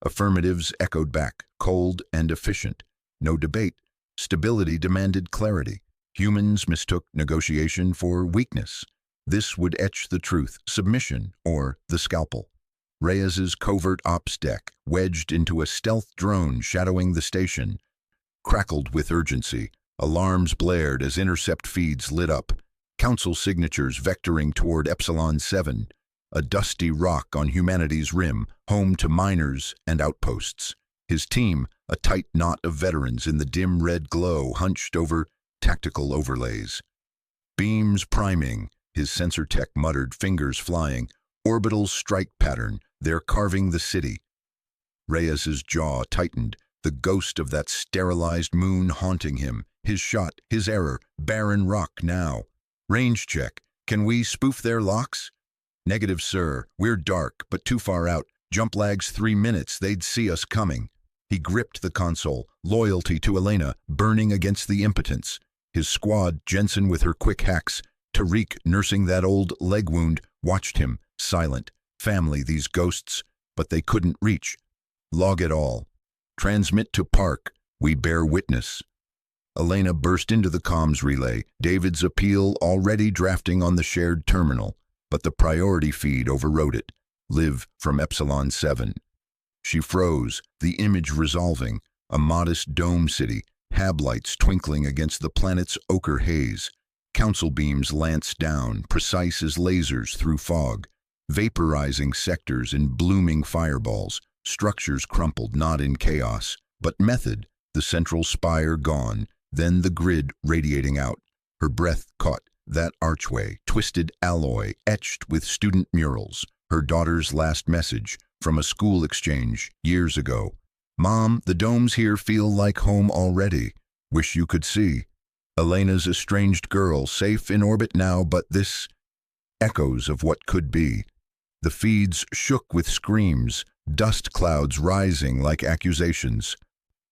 Affirmatives echoed back, cold and efficient. No debate. Stability demanded clarity. Humans mistook negotiation for weakness. This would etch the truth, submission, or the scalpel. Reyes's covert ops deck, wedged into a stealth drone shadowing the station, crackled with urgency. Alarms blared as intercept feeds lit up. Council signatures vectoring toward Epsilon 7, a dusty rock on humanity's rim, home to miners and outposts. His team, a tight knot of veterans in the dim red glow, hunched over tactical overlays. Beams priming, his sensor tech muttered, fingers flying. Orbital strike pattern, they're carving the city. Reyes's jaw tightened, the ghost of that sterilized moon haunting him. His shot, his error, barren rock now. Range check, can we spoof their locks? Negative, sir, we're dark, but too far out. Jump lags 3 minutes, they'd see us coming. He gripped the console, loyalty to Elena, burning against the impotence. His squad, Jensen with her quick hacks, Tariq nursing that old leg wound, watched him, silent. Family, these ghosts, but they couldn't reach. Log it all. Transmit to Park, we bear witness. Elena burst into the comms relay, David's appeal already drafting on the shared terminal, but the priority feed overrode it. Live from Epsilon 7. She froze, the image resolving, a modest dome city, hab lights twinkling against the planet's ochre haze. Council beams lanced down, precise as lasers through fog, vaporizing sectors in blooming fireballs. Structures crumpled, not in chaos, but method, the central spire gone, then the grid radiating out. Her breath caught that archway, twisted alloy, etched with student murals. Her daughter's last message, from a school exchange years ago. Mom, the domes here feel like home already. Wish you could see. Elena's estranged girl, safe in orbit now, but this... echoes of what could be. The feeds shook with screams, dust clouds rising like accusations.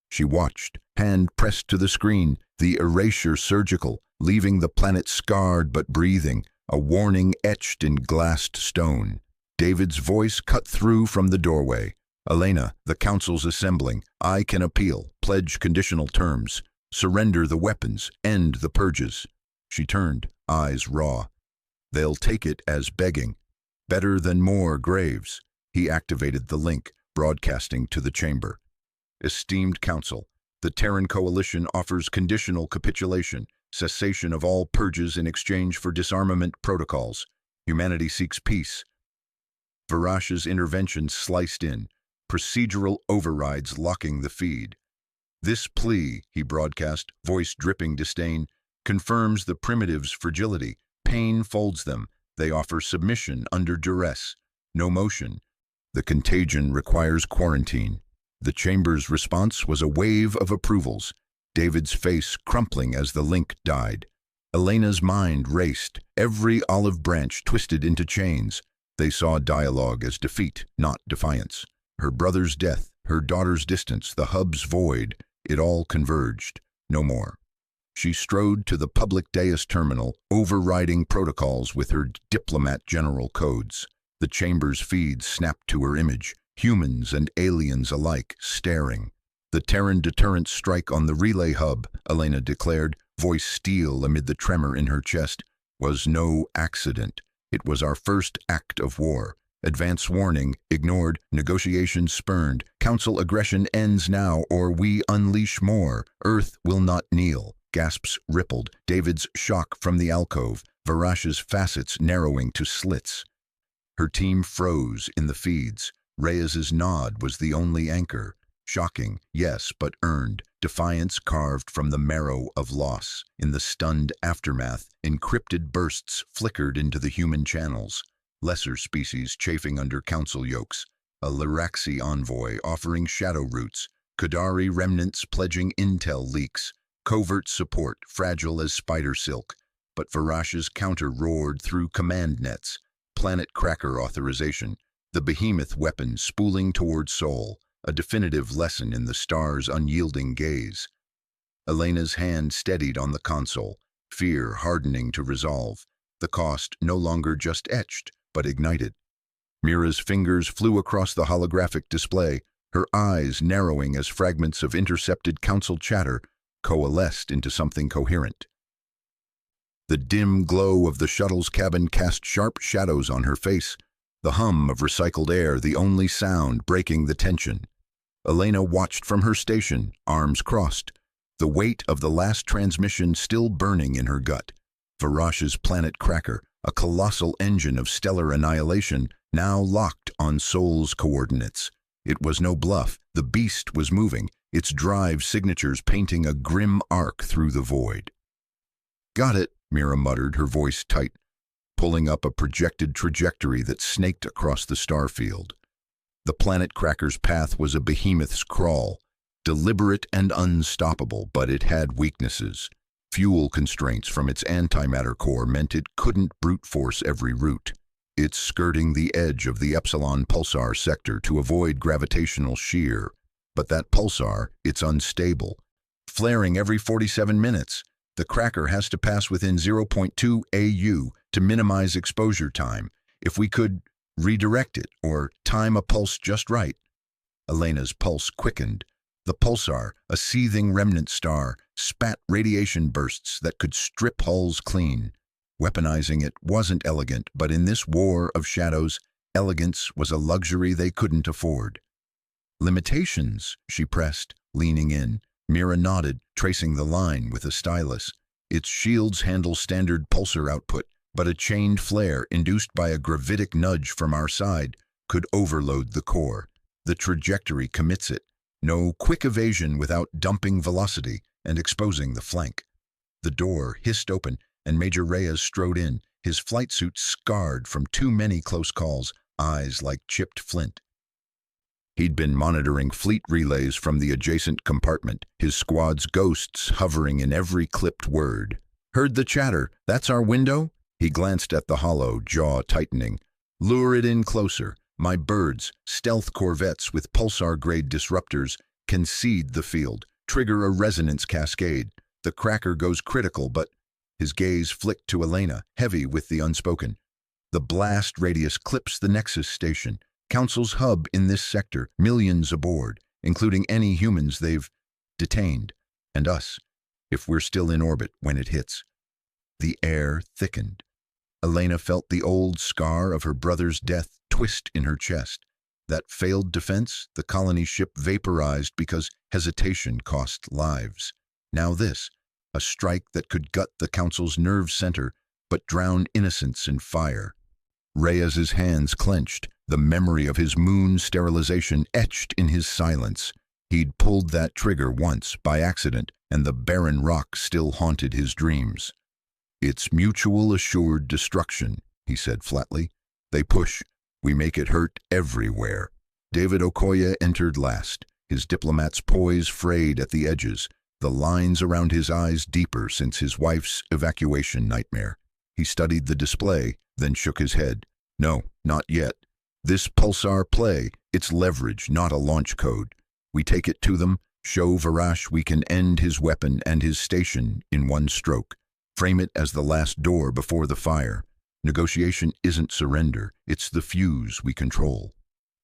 She watched, hand pressed to the screen, the erasure surgical, leaving the planet scarred but breathing, a warning etched in glassed stone. David's voice cut through from the doorway. Elena, the council's assembling. I can appeal, pledge conditional terms. Surrender the weapons, end the purges. She turned, eyes raw. They'll take it as begging. Better than more graves. He activated the link, broadcasting to the chamber. Esteemed Council, the Terran Coalition offers conditional capitulation, cessation of all purges in exchange for disarmament protocols. Humanity seeks peace. Varash's intervention sliced in, procedural overrides locking the feed. This plea, he broadcast, voice dripping disdain, confirms the primitive's fragility. Pain folds them. They offer submission under duress. No motion. The contagion requires quarantine. The chamber's response was a wave of approvals, David's face crumpling as the link died. Elena's mind raced, every olive branch twisted into chains. They saw dialogue as defeat, not defiance. Her brother's death, her daughter's distance, the hub's void, it all converged. No more. She strode to the public dais terminal, overriding protocols with her diplomat general codes. The chamber's feeds snapped to her image, humans and aliens alike staring. The Terran deterrent strike on the relay hub, Elena declared, voice steel amid the tremor in her chest, was no accident. It was our first act of war. Advance warning ignored, negotiations spurned. Council aggression ends now or we unleash more. Earth will not kneel. Gasps rippled. David's shock from the alcove. Varash's facets narrowing to slits. Her team froze in the feeds. Reyes's nod was the only anchor. Shocking, yes, but earned. Defiance carved from the marrow of loss. In the stunned aftermath, encrypted bursts flickered into the human channels. Lesser species chafing under council yokes. A Liraxi envoy offering shadow routes. Kadari remnants pledging intel leaks. Covert support, fragile as spider silk. But Varash's counter roared through command nets. Planet cracker authorization. The behemoth weapon spooling toward Sol. A definitive lesson in the stars' unyielding gaze. Elena's hand steadied on the console. fear hardening to resolve, the cost no longer just etched, but ignited. Mira's fingers flew across the holographic display, her eyes narrowing as fragments of intercepted council chatter coalesced into something coherent. The dim glow of the shuttle's cabin cast sharp shadows on her face, the hum of recycled air the only sound breaking the tension. Elena watched from her station, arms crossed, the weight of the last transmission still burning in her gut. Varash's planet cracker, a colossal engine of stellar annihilation, now locked on Sol's coordinates. It was no bluff, the beast was moving, its drive signatures painting a grim arc through the void. "Got it," Mira muttered, her voice tight, pulling up a projected trajectory that snaked across the star field. The planet cracker's path was a behemoth's crawl, deliberate and unstoppable, but it had weaknesses. Fuel constraints from its antimatter core meant it couldn't brute force every route. It's skirting the edge of the Epsilon pulsar sector to avoid gravitational shear, but that pulsar, it's unstable. Flaring every 47 minutes, the cracker has to pass within 0.2 AU to minimize exposure time. If we could redirect it or time a pulse just right. Elena's pulse quickened. The pulsar, a seething remnant star, spat radiation bursts that could strip hulls clean. Weaponizing it wasn't elegant, but in this war of shadows, elegance was a luxury they couldn't afford. "Limitations," she pressed, leaning in. Mira nodded, tracing the line with a stylus. Its shields handle standard pulsar output, but a chained flare induced by a gravitic nudge from our side could overload the core. The trajectory commits it. No quick evasion without dumping velocity and exposing the flank. The door hissed open, and Major Reyes strode in, his flight suit scarred from too many close calls, eyes like chipped flint. He'd been monitoring fleet relays from the adjacent compartment, his squad's ghosts hovering in every clipped word. "Heard the chatter. That's our window?" He glanced at the hollow, jaw tightening. "Lure it in closer. My birds, stealth corvettes with pulsar-grade disruptors, can seed the field, trigger a resonance cascade. The cracker goes critical, but..." His gaze flicked to Elena, heavy with the unspoken. "The blast radius clips the Nexus station, Council's hub in this sector, millions aboard, including any humans they've detained, and us, if we're still in orbit when it hits." The air thickened. Elena felt the old scar of her brother's death twist in her chest. That failed defense, the colony ship vaporized because hesitation cost lives. Now this, a strike that could gut the Council's nerve center, but drown innocence in fire. Reyes's hands clenched, the memory of his moon sterilization etched in his silence. He'd pulled that trigger once, by accident, and the barren rock still haunted his dreams. "It's mutual assured destruction," he said flatly. "They push. We make it hurt everywhere." David Okoye entered last, his diplomat's poise frayed at the edges, the lines around his eyes deeper since his wife's evacuation nightmare. He studied the display, then shook his head. "No, not yet. This pulsar play, it's leverage, not a launch code. We take it to them, show Varash we can end his weapon and his station in one stroke. Frame it as the last door before the fire. Negotiation isn't surrender, it's the fuse we control."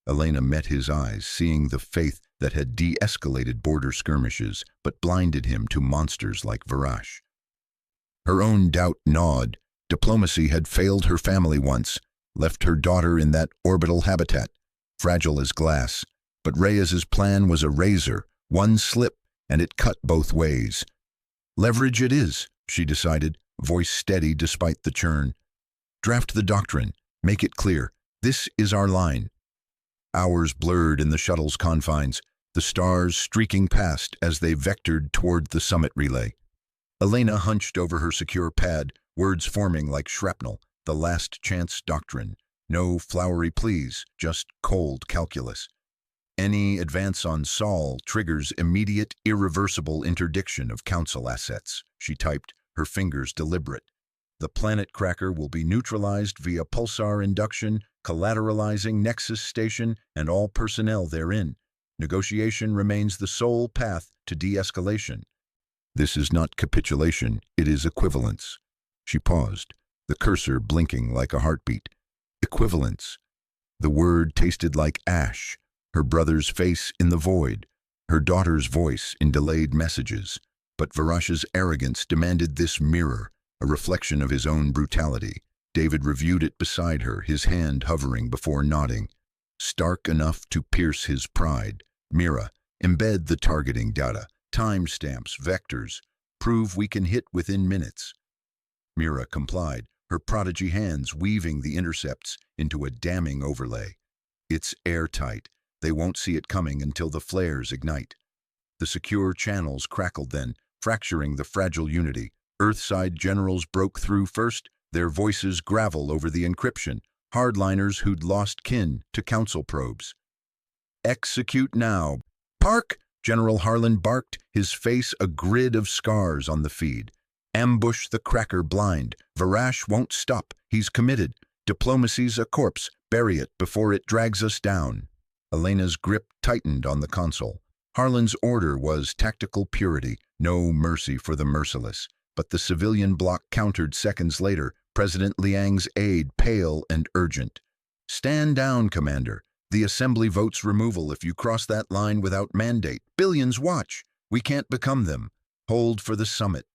Elena met his eyes, seeing the faith that had de-escalated border skirmishes, but blinded him to monsters like Varash. Her own doubt gnawed. Diplomacy had failed her family once, left her daughter in that orbital habitat, fragile as glass. But Reyes's plan was a razor, one slip, and it cut both ways. "Leverage it is," she decided, voice steady despite the churn. "Draft the doctrine. Make it clear. This is our line." Hours blurred in the shuttle's confines, the stars streaking past as they vectored toward the summit relay. Elena hunched over her secure pad, words forming like shrapnel. The last chance doctrine. No flowery pleas, just cold calculus. Any advance on Sol triggers immediate, irreversible interdiction of Council assets, she typed, her fingers deliberate. The planet cracker will be neutralized via pulsar induction, collateralizing Nexus Station and all personnel therein. Negotiation remains the sole path to de-escalation. This is not capitulation, it is equivalence. She paused, the cursor blinking like a heartbeat. Equivalence. The word tasted like ash, her brother's face in the void, her daughter's voice in delayed messages. But Varash's arrogance demanded this mirror, a reflection of his own brutality. David reviewed it beside her, his hand hovering before nodding. Stark enough to pierce his pride. Mira, embed the targeting data, timestamps, vectors, prove we can hit within minutes. Mira complied, her prodigy hands weaving the intercepts into a damning overlay. It's airtight. They won't see it coming until the flares ignite. The secure channels crackled then, fracturing the fragile unity. Earthside generals broke through first, their voices gravel over the encryption, hardliners who'd lost kin to council probes. Execute now. Park! General Harlan barked, his face a grid of scars on the feed. Ambush the cracker blind. Varash won't stop. He's committed. Diplomacy's a corpse. Bury it before it drags us down. Elena's grip tightened on the console. Harlan's order was tactical purity, no mercy for the merciless. But the civilian bloc countered seconds later, President Liang's aide pale and urgent. Stand down, Commander. The Assembly votes removal if you cross that line without mandate. Billions watch. We can't become them. Hold for the summit.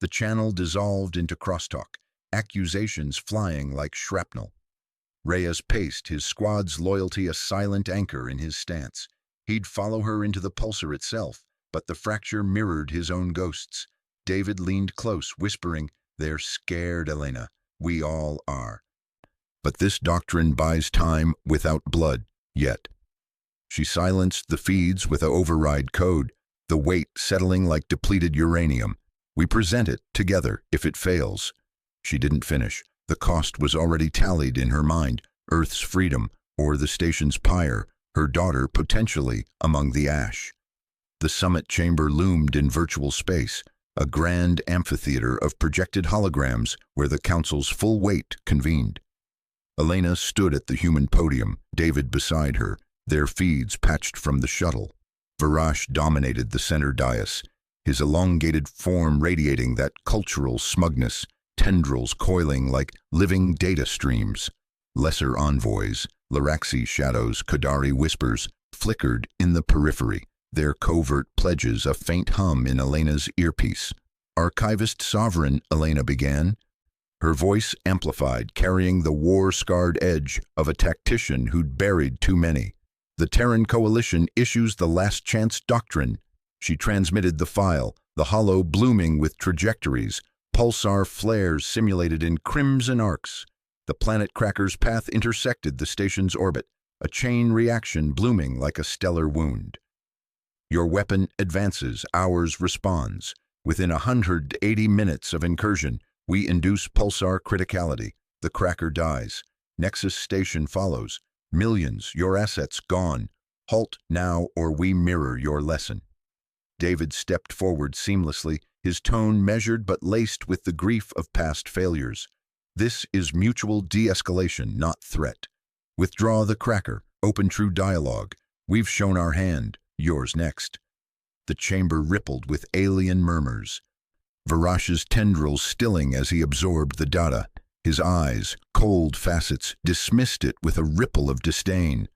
The channel dissolved into crosstalk, accusations flying like shrapnel. Reyes paced, his squad's loyalty a silent anchor in his stance. He'd follow her into the pulsar itself, but the fracture mirrored his own ghosts. David leaned close, whispering, "They're scared, Elena. We all are. But this doctrine buys time without blood, yet." She silenced the feeds with an override code, the weight settling like depleted uranium. We present it together if it fails. She didn't finish. The cost was already tallied in her mind. Earth's freedom, or the station's pyre, her daughter potentially among the ash. The summit chamber loomed in virtual space, a grand amphitheater of projected holograms where the council's full weight convened. Elena stood at the human podium, David beside her, their feeds patched from the shuttle. Varash dominated the center dais, his elongated form radiating that cultural smugness, tendrils coiling like living data streams. Lesser envoys, Laraxi shadows, Kadari whispers, flickered in the periphery, their covert pledges a faint hum in Elena's earpiece. Archivist Sovereign, Elena began, her voice amplified, carrying the war-scarred edge of a tactician who'd buried too many. The Terran Coalition issues the last chance doctrine. She transmitted the file, the hollow blooming with trajectories, pulsar flares simulated in crimson arcs. The planet cracker's path intersected the station's orbit, a chain reaction blooming like a stellar wound. Your weapon advances, ours responds. Within 180 minutes of incursion, we induce pulsar criticality. The cracker dies. Nexus station follows. Millions, your assets gone. Halt now or we mirror your lesson. David stepped forward seamlessly, his tone measured but laced with the grief of past failures. This is mutual de-escalation, not threat. Withdraw the cracker, open true dialogue. We've shown our hand, yours next. The chamber rippled with alien murmurs. Varash's tendrils stilling as he absorbed the data. His eyes, cold facets, dismissed it with a ripple of disdain.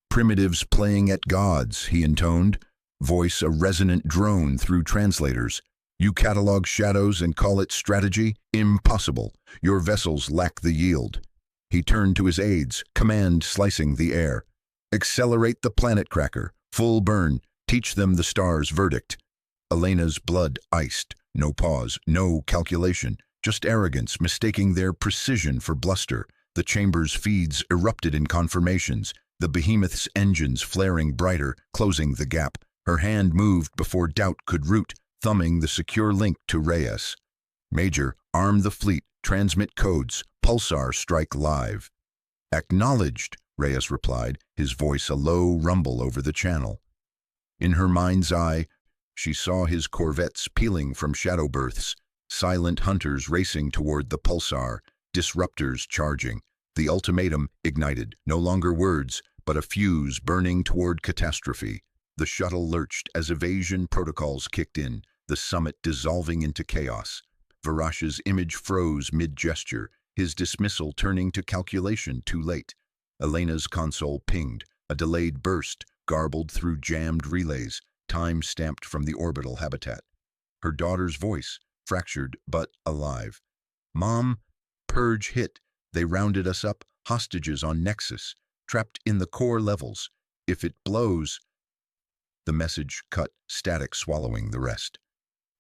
Primitives playing at gods, he intoned, voice a resonant drone through translators. You catalog shadows and call it strategy? Impossible. Your vessels lack the yield. He turned to his aides, command slicing the air. Accelerate the planet cracker. Full burn. Teach them the star's verdict. Elena's blood iced. No pause, no calculation. Just arrogance, mistaking their precision for bluster. The chamber's feeds erupted in confirmations, the behemoth's engines flaring brighter, closing the gap. Her hand moved before doubt could root, thumbing the secure link to Reyes. Major, arm the fleet, transmit codes, pulsar strike live. Acknowledged, Reyes replied, his voice a low rumble over the channel. In her mind's eye, she saw his corvettes peeling from shadow berths, silent hunters racing toward the pulsar, disruptors charging. The ultimatum ignited, no longer words, but a fuse burning toward catastrophe. The shuttle lurched as evasion protocols kicked in. the summit dissolving into chaos. Varash's image froze mid-gesture, his dismissal turning to calculation too late. Elena's console pinged, a delayed burst garbled through jammed relays, time stamped from the orbital habitat. Her daughter's voice, fractured but alive. "Mom, purge hit. They rounded us up, hostages on Nexus, trapped in the core levels. If it blows—" The message cut, static swallowing the rest.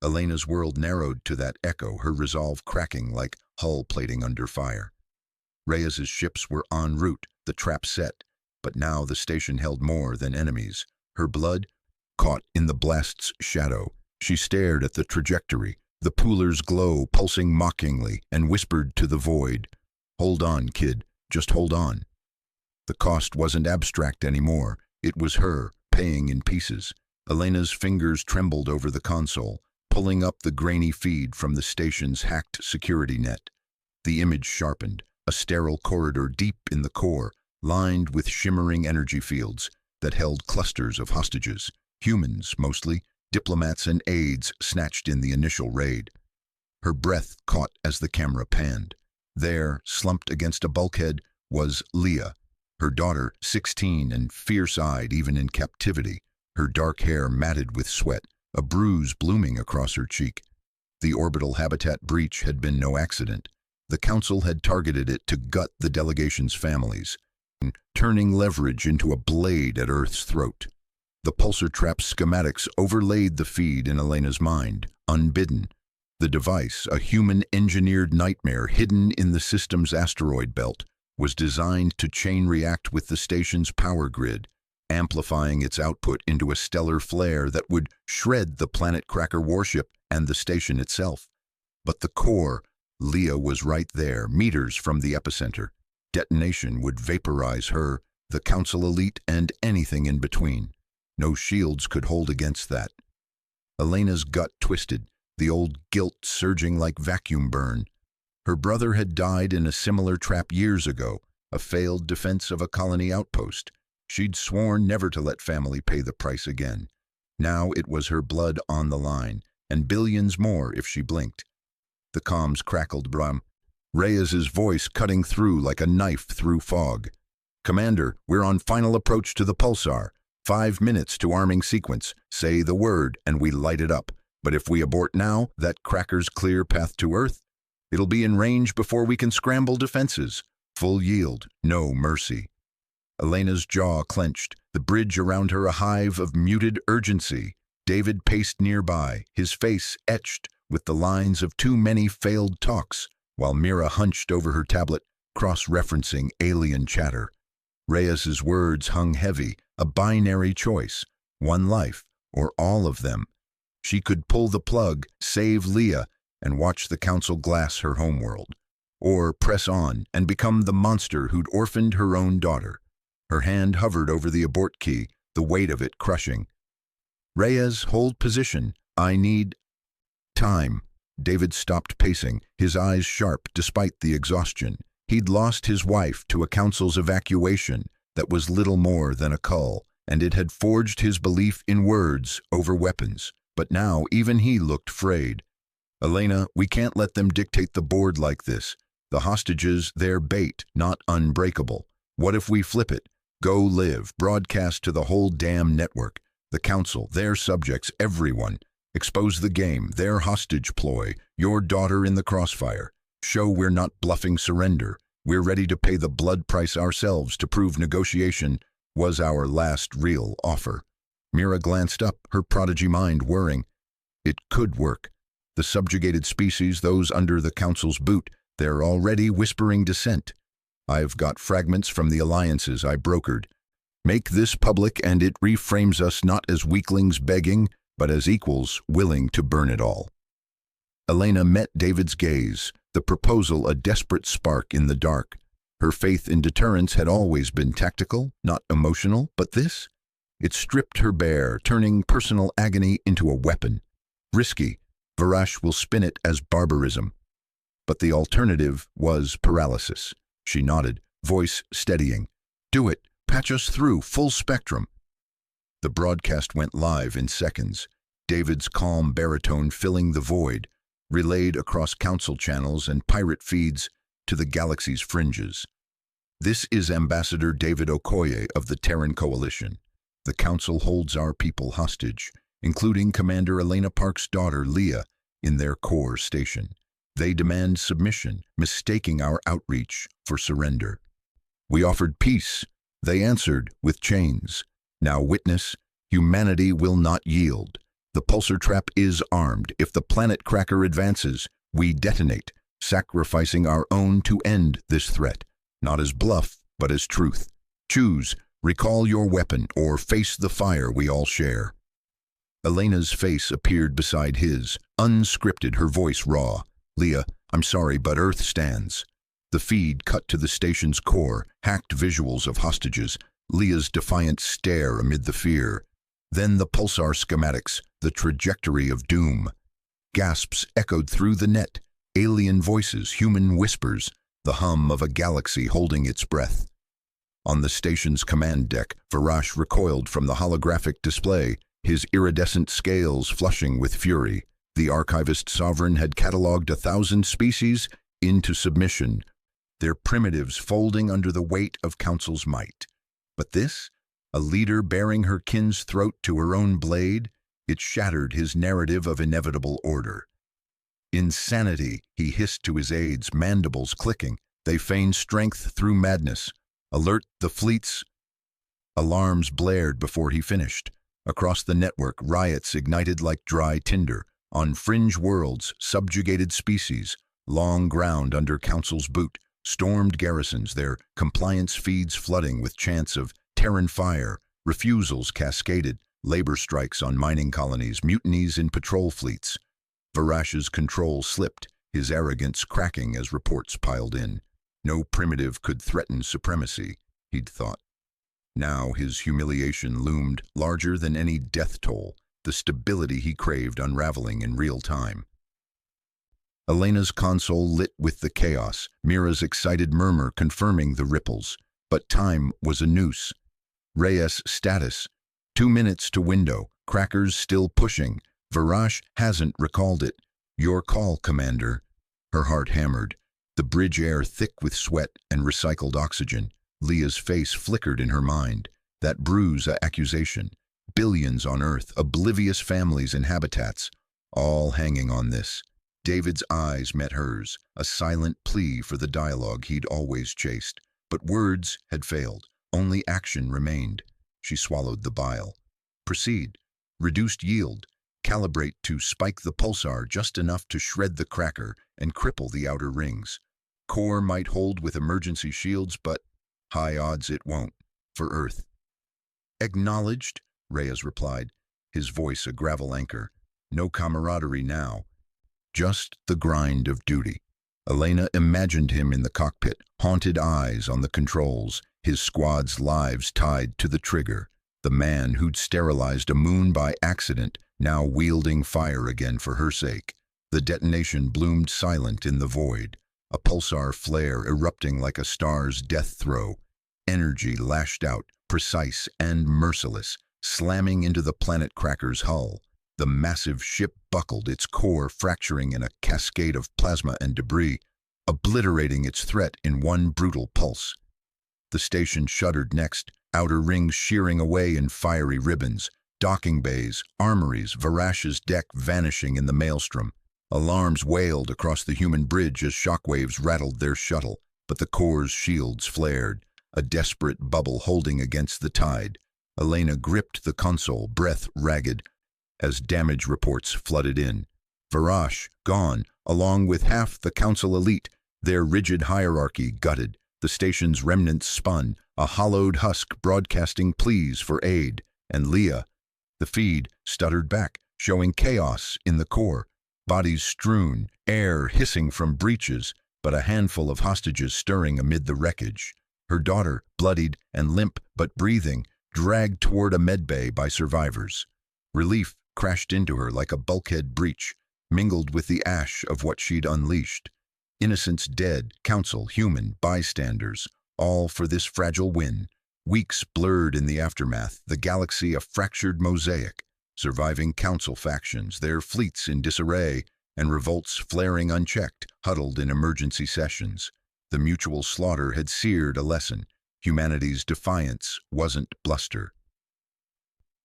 Elena's world narrowed to that echo, her resolve cracking like hull plating under fire. Reyes's ships were en route, the trap set, but now the station held more than enemies. Her blood caught in the blast's shadow. She stared at the trajectory, the pooler's glow pulsing mockingly, and whispered to the void, "Hold on, kid, just hold on." The cost wasn't abstract anymore. It was her, paying in pieces. Elena's fingers trembled over the console, pulling up the grainy feed from the station's hacked security net. The image sharpened, a sterile corridor deep in the core, lined with shimmering energy fields that held clusters of hostages, humans mostly, diplomats and aides snatched in the initial raid. Her breath caught as the camera panned. There, slumped against a bulkhead, was Leah, her daughter, 16 and fierce-eyed even in captivity, her dark hair matted with sweat, a bruise blooming across her cheek. The orbital habitat breach had been no accident. The Council had targeted it to gut the delegation's families, turning leverage into a blade at Earth's throat. The pulsar trap schematics overlaid the feed in Elena's mind, unbidden. The device, a human-engineered nightmare hidden in the system's asteroid belt, was designed to chain react with the station's power grid, amplifying its output into a stellar flare that would shred the Planet Cracker warship and the station itself. But the core, Leah was right there, meters from the epicenter. Detonation would vaporize her, the Council elite, and anything in between. No shields could hold against that. Elena's gut twisted, the old guilt surging like vacuum burn. Her brother had died in a similar trap years ago, a failed defense of a colony outpost. She'd sworn never to let family pay the price again. Now it was her blood on the line, and billions more if she blinked. The comms crackled. Reyes's voice cutting through like a knife through fog. "Commander, we're on final approach to the pulsar. 5 minutes to arming sequence. Say the word and we light it up. But if we abort now, that cracker's clear path to Earth, it'll be in range before we can scramble defenses. Full yield, no mercy." Elena's jaw clenched, the bridge around her a hive of muted urgency. David paced nearby, his face etched with the lines of too many failed talks, while Mira hunched over her tablet, cross-referencing alien chatter. Reyes's words hung heavy, a binary choice, one life, or all of them. She could pull the plug, save Leah, and watch the Council glass her homeworld, or press on and become the monster who'd orphaned her own daughter. Her hand hovered over the abort key, the weight of it crushing. "Reyes, hold position. I need—" "Time." David stopped pacing, his eyes sharp despite the exhaustion. He'd lost his wife to a Council's evacuation that was little more than a cull, and it had forged his belief in words over weapons. But now even he looked frayed. "Elena, we can't let them dictate the board like this. The hostages, they're bait, not unbreakable. What if we flip it? Go live, broadcast to the whole damn network. The Council, their subjects, everyone. Expose the game, their hostage ploy, your daughter in the crossfire. Show we're not bluffing surrender. We're ready to pay the blood price ourselves to prove negotiation was our last real offer." Mira glanced up, her prodigy mind whirring. It could work. The subjugated species, those under the Council's boot, they're already whispering dissent. I've got fragments from the alliances I brokered. Make this public and it reframes us not as weaklings begging, but as equals willing to burn it all. Elena met David's gaze, the proposal a desperate spark in the dark. Her faith in deterrence had always been tactical, not emotional, but this? It stripped her bare, turning personal agony into a weapon. Risky. Varash will spin it as barbarism. But the alternative was paralysis. She nodded, voice steadying. "Do it. Patch us through, full spectrum." The broadcast went live in seconds. David's calm baritone filling the void, relayed across council channels and pirate feeds to the galaxy's fringes. This is Ambassador David Okoye of the Terran Coalition. The Council holds our people hostage, including Commander Elena Park's daughter, Leah, in their core station. They demand submission, mistaking our outreach for surrender. We offered peace. They answered with chains. Now witness, humanity will not yield. The pulsar trap is armed. If the planet cracker advances, we detonate, sacrificing our own to end this threat. Not as bluff, but as truth. Choose, recall your weapon, or face the fire we all share. Elena's face appeared beside his, unscripted, her voice raw. Leah, I'm sorry, but Earth stands. The feed cut to the station's core, hacked visuals of hostages, Leah's defiant stare amid the fear. Then the pulsar schematics, the trajectory of doom. Gasps echoed through the net, alien voices, human whispers, the hum of a galaxy holding its breath. On the station's command deck, Varash recoiled from the holographic display, his iridescent scales flushing with fury. The archivist sovereign had catalogued 1,000 species into submission, their primitives folding under the weight of Council's might. But this, a leader bearing her kin's throat to her own blade, it shattered his narrative of inevitable order. Insanity, he hissed to his aides, mandibles clicking. They feigned strength through madness. Alert the fleets. Alarms blared before he finished. Across the network, riots ignited like dry tinder. On fringe worlds, subjugated species, long ground under Council's boot, stormed garrisons, their compliance feeds flooding with chants of Terran fire, refusals cascaded, labor strikes on mining colonies, mutinies in patrol fleets. Varash's control slipped, his arrogance cracking as reports piled in. No primitive could threaten supremacy, he'd thought. Now his humiliation loomed larger than any death toll, the stability he craved unraveling in real time. Elena's console lit with the chaos, Mira's excited murmur confirming the ripples. But time was a noose. Reyes status, 2 minutes to window, crackers still pushing. Varash hasn't recalled it. Your call, Commander. Her heart hammered, the bridge air thick with sweat and recycled oxygen. Leah's face flickered in her mind. That bruise, accusation. Billions on Earth, oblivious families and habitats, all hanging on this. David's eyes met hers, a silent plea for the dialogue he'd always chased. But words had failed. Only action remained. She swallowed the bile. Proceed. Reduced yield. Calibrate to spike the pulsar just enough to shred the cracker and cripple the outer rings. Core might hold with emergency shields, but high odds it won't, for Earth. Acknowledged, Reyes replied, his voice a gravel anchor. No camaraderie now. Just the grind of duty. Elena imagined him in the cockpit, haunted eyes on the controls, his squad's lives tied to the trigger. The man who'd sterilized a moon by accident, now wielding fire again for her sake. The detonation bloomed silent in the void, a pulsar flare erupting like a star's death throe. Energy lashed out, precise and merciless, slamming into the planet cracker's hull. The massive ship buckled, its core fracturing in a cascade of plasma and debris, obliterating its threat in one brutal pulse. The station shuddered next, outer rings shearing away in fiery ribbons, docking bays, armories, Varash's deck vanishing in the maelstrom. Alarms wailed across the human bridge as shockwaves rattled their shuttle, but the core's shields flared, a desperate bubble holding against the tide. Elena gripped the console, breath ragged, as damage reports flooded in. Varash, gone, along with half the council elite, their rigid hierarchy gutted. The station's remnants spun, a hollowed husk broadcasting pleas for aid. And Leah, the feed, stuttered back, showing chaos in the core. Bodies strewn, air hissing from breaches, but a handful of hostages stirring amid the wreckage. Her daughter, bloodied and limp but breathing, dragged toward a medbay by survivors. Relief crashed into her like a bulkhead breach, mingled with the ash of what she'd unleashed. Innocents dead, council, human, bystanders, all for this fragile win. Weeks blurred in the aftermath, the galaxy a fractured mosaic. Surviving council factions, their fleets in disarray, and revolts flaring unchecked, huddled in emergency sessions. The mutual slaughter had seared a lesson. Humanity's defiance wasn't bluster.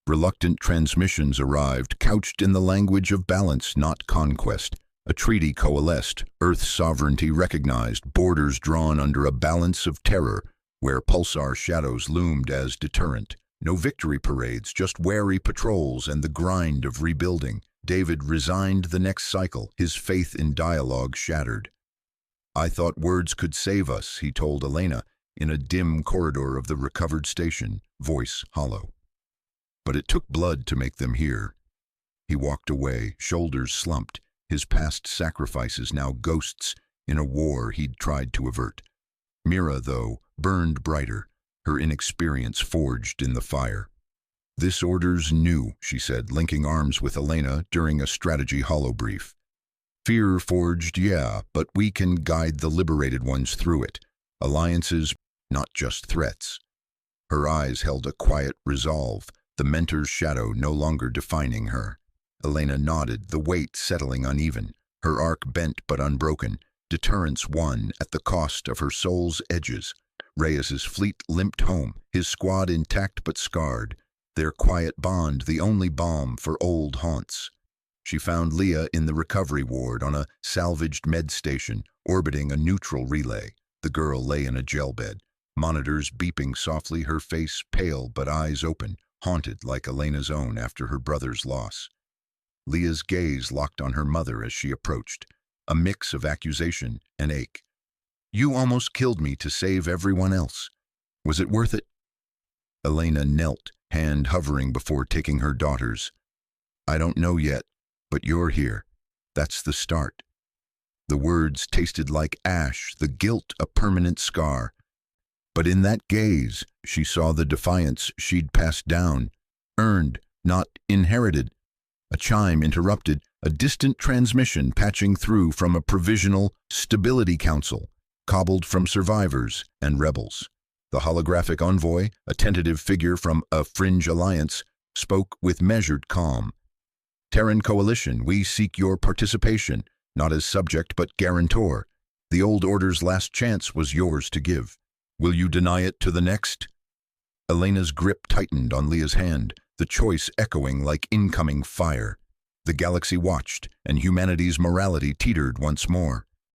Reluctant transmissions arrived, couched in the language of balance, not conquest. A treaty coalesced, Earth's sovereignty recognized, borders drawn under a balance of terror, where pulsar shadows loomed as deterrent. No victory parades, just wary patrols and the grind of rebuilding. David resigned the next cycle, his faith in dialogue shattered. "I thought words could save us," he told Elena, in a dim corridor of the recovered station, voice hollow. "But it took blood to make them hear." He walked away, shoulders slumped, his past sacrifices now ghosts in a war he'd tried to avert. Mira, though, burned brighter, her inexperience forged in the fire. "This order's new," she said, linking arms with Elena during a strategy holobrief. "Fear forged, yeah, but we can guide the liberated ones through it. Alliances, not just threats." Her eyes held a quiet resolve, the mentor's shadow no longer defining her. Elena nodded, the weight settling uneven, her arc bent but unbroken. Deterrence won at the cost of her soul's edges. Reyes's fleet limped home, his squad intact but scarred, their quiet bond the only balm for old haunts. She found Leah in the recovery ward on a salvaged med station, orbiting a neutral relay. The girl lay in a gel bed, monitors beeping softly, her face pale but eyes open, haunted like Elena's own after her brother's loss. Leah's gaze locked on her mother as she approached, a mix of accusation and ache. "You almost killed me to save everyone else. Was it worth it?" Elena knelt, hand hovering before taking her daughter's. "I don't know yet, but you're here. That's the start." The words tasted like ash, the guilt a permanent scar. But in that gaze, she saw the defiance she'd passed down, earned, not inherited. A chime interrupted, a distant transmission patching through from a provisional stability council, cobbled from survivors and rebels. The holographic envoy, a tentative figure from a fringe alliance, spoke with measured calm. "Terran Coalition, we seek your participation, not as subject but guarantor. The old order's last chance was yours to give. Will you deny it to the next?" Elena's grip tightened on Leah's hand, the choice echoing like incoming fire. The galaxy watched, and humanity's morality teetered once more.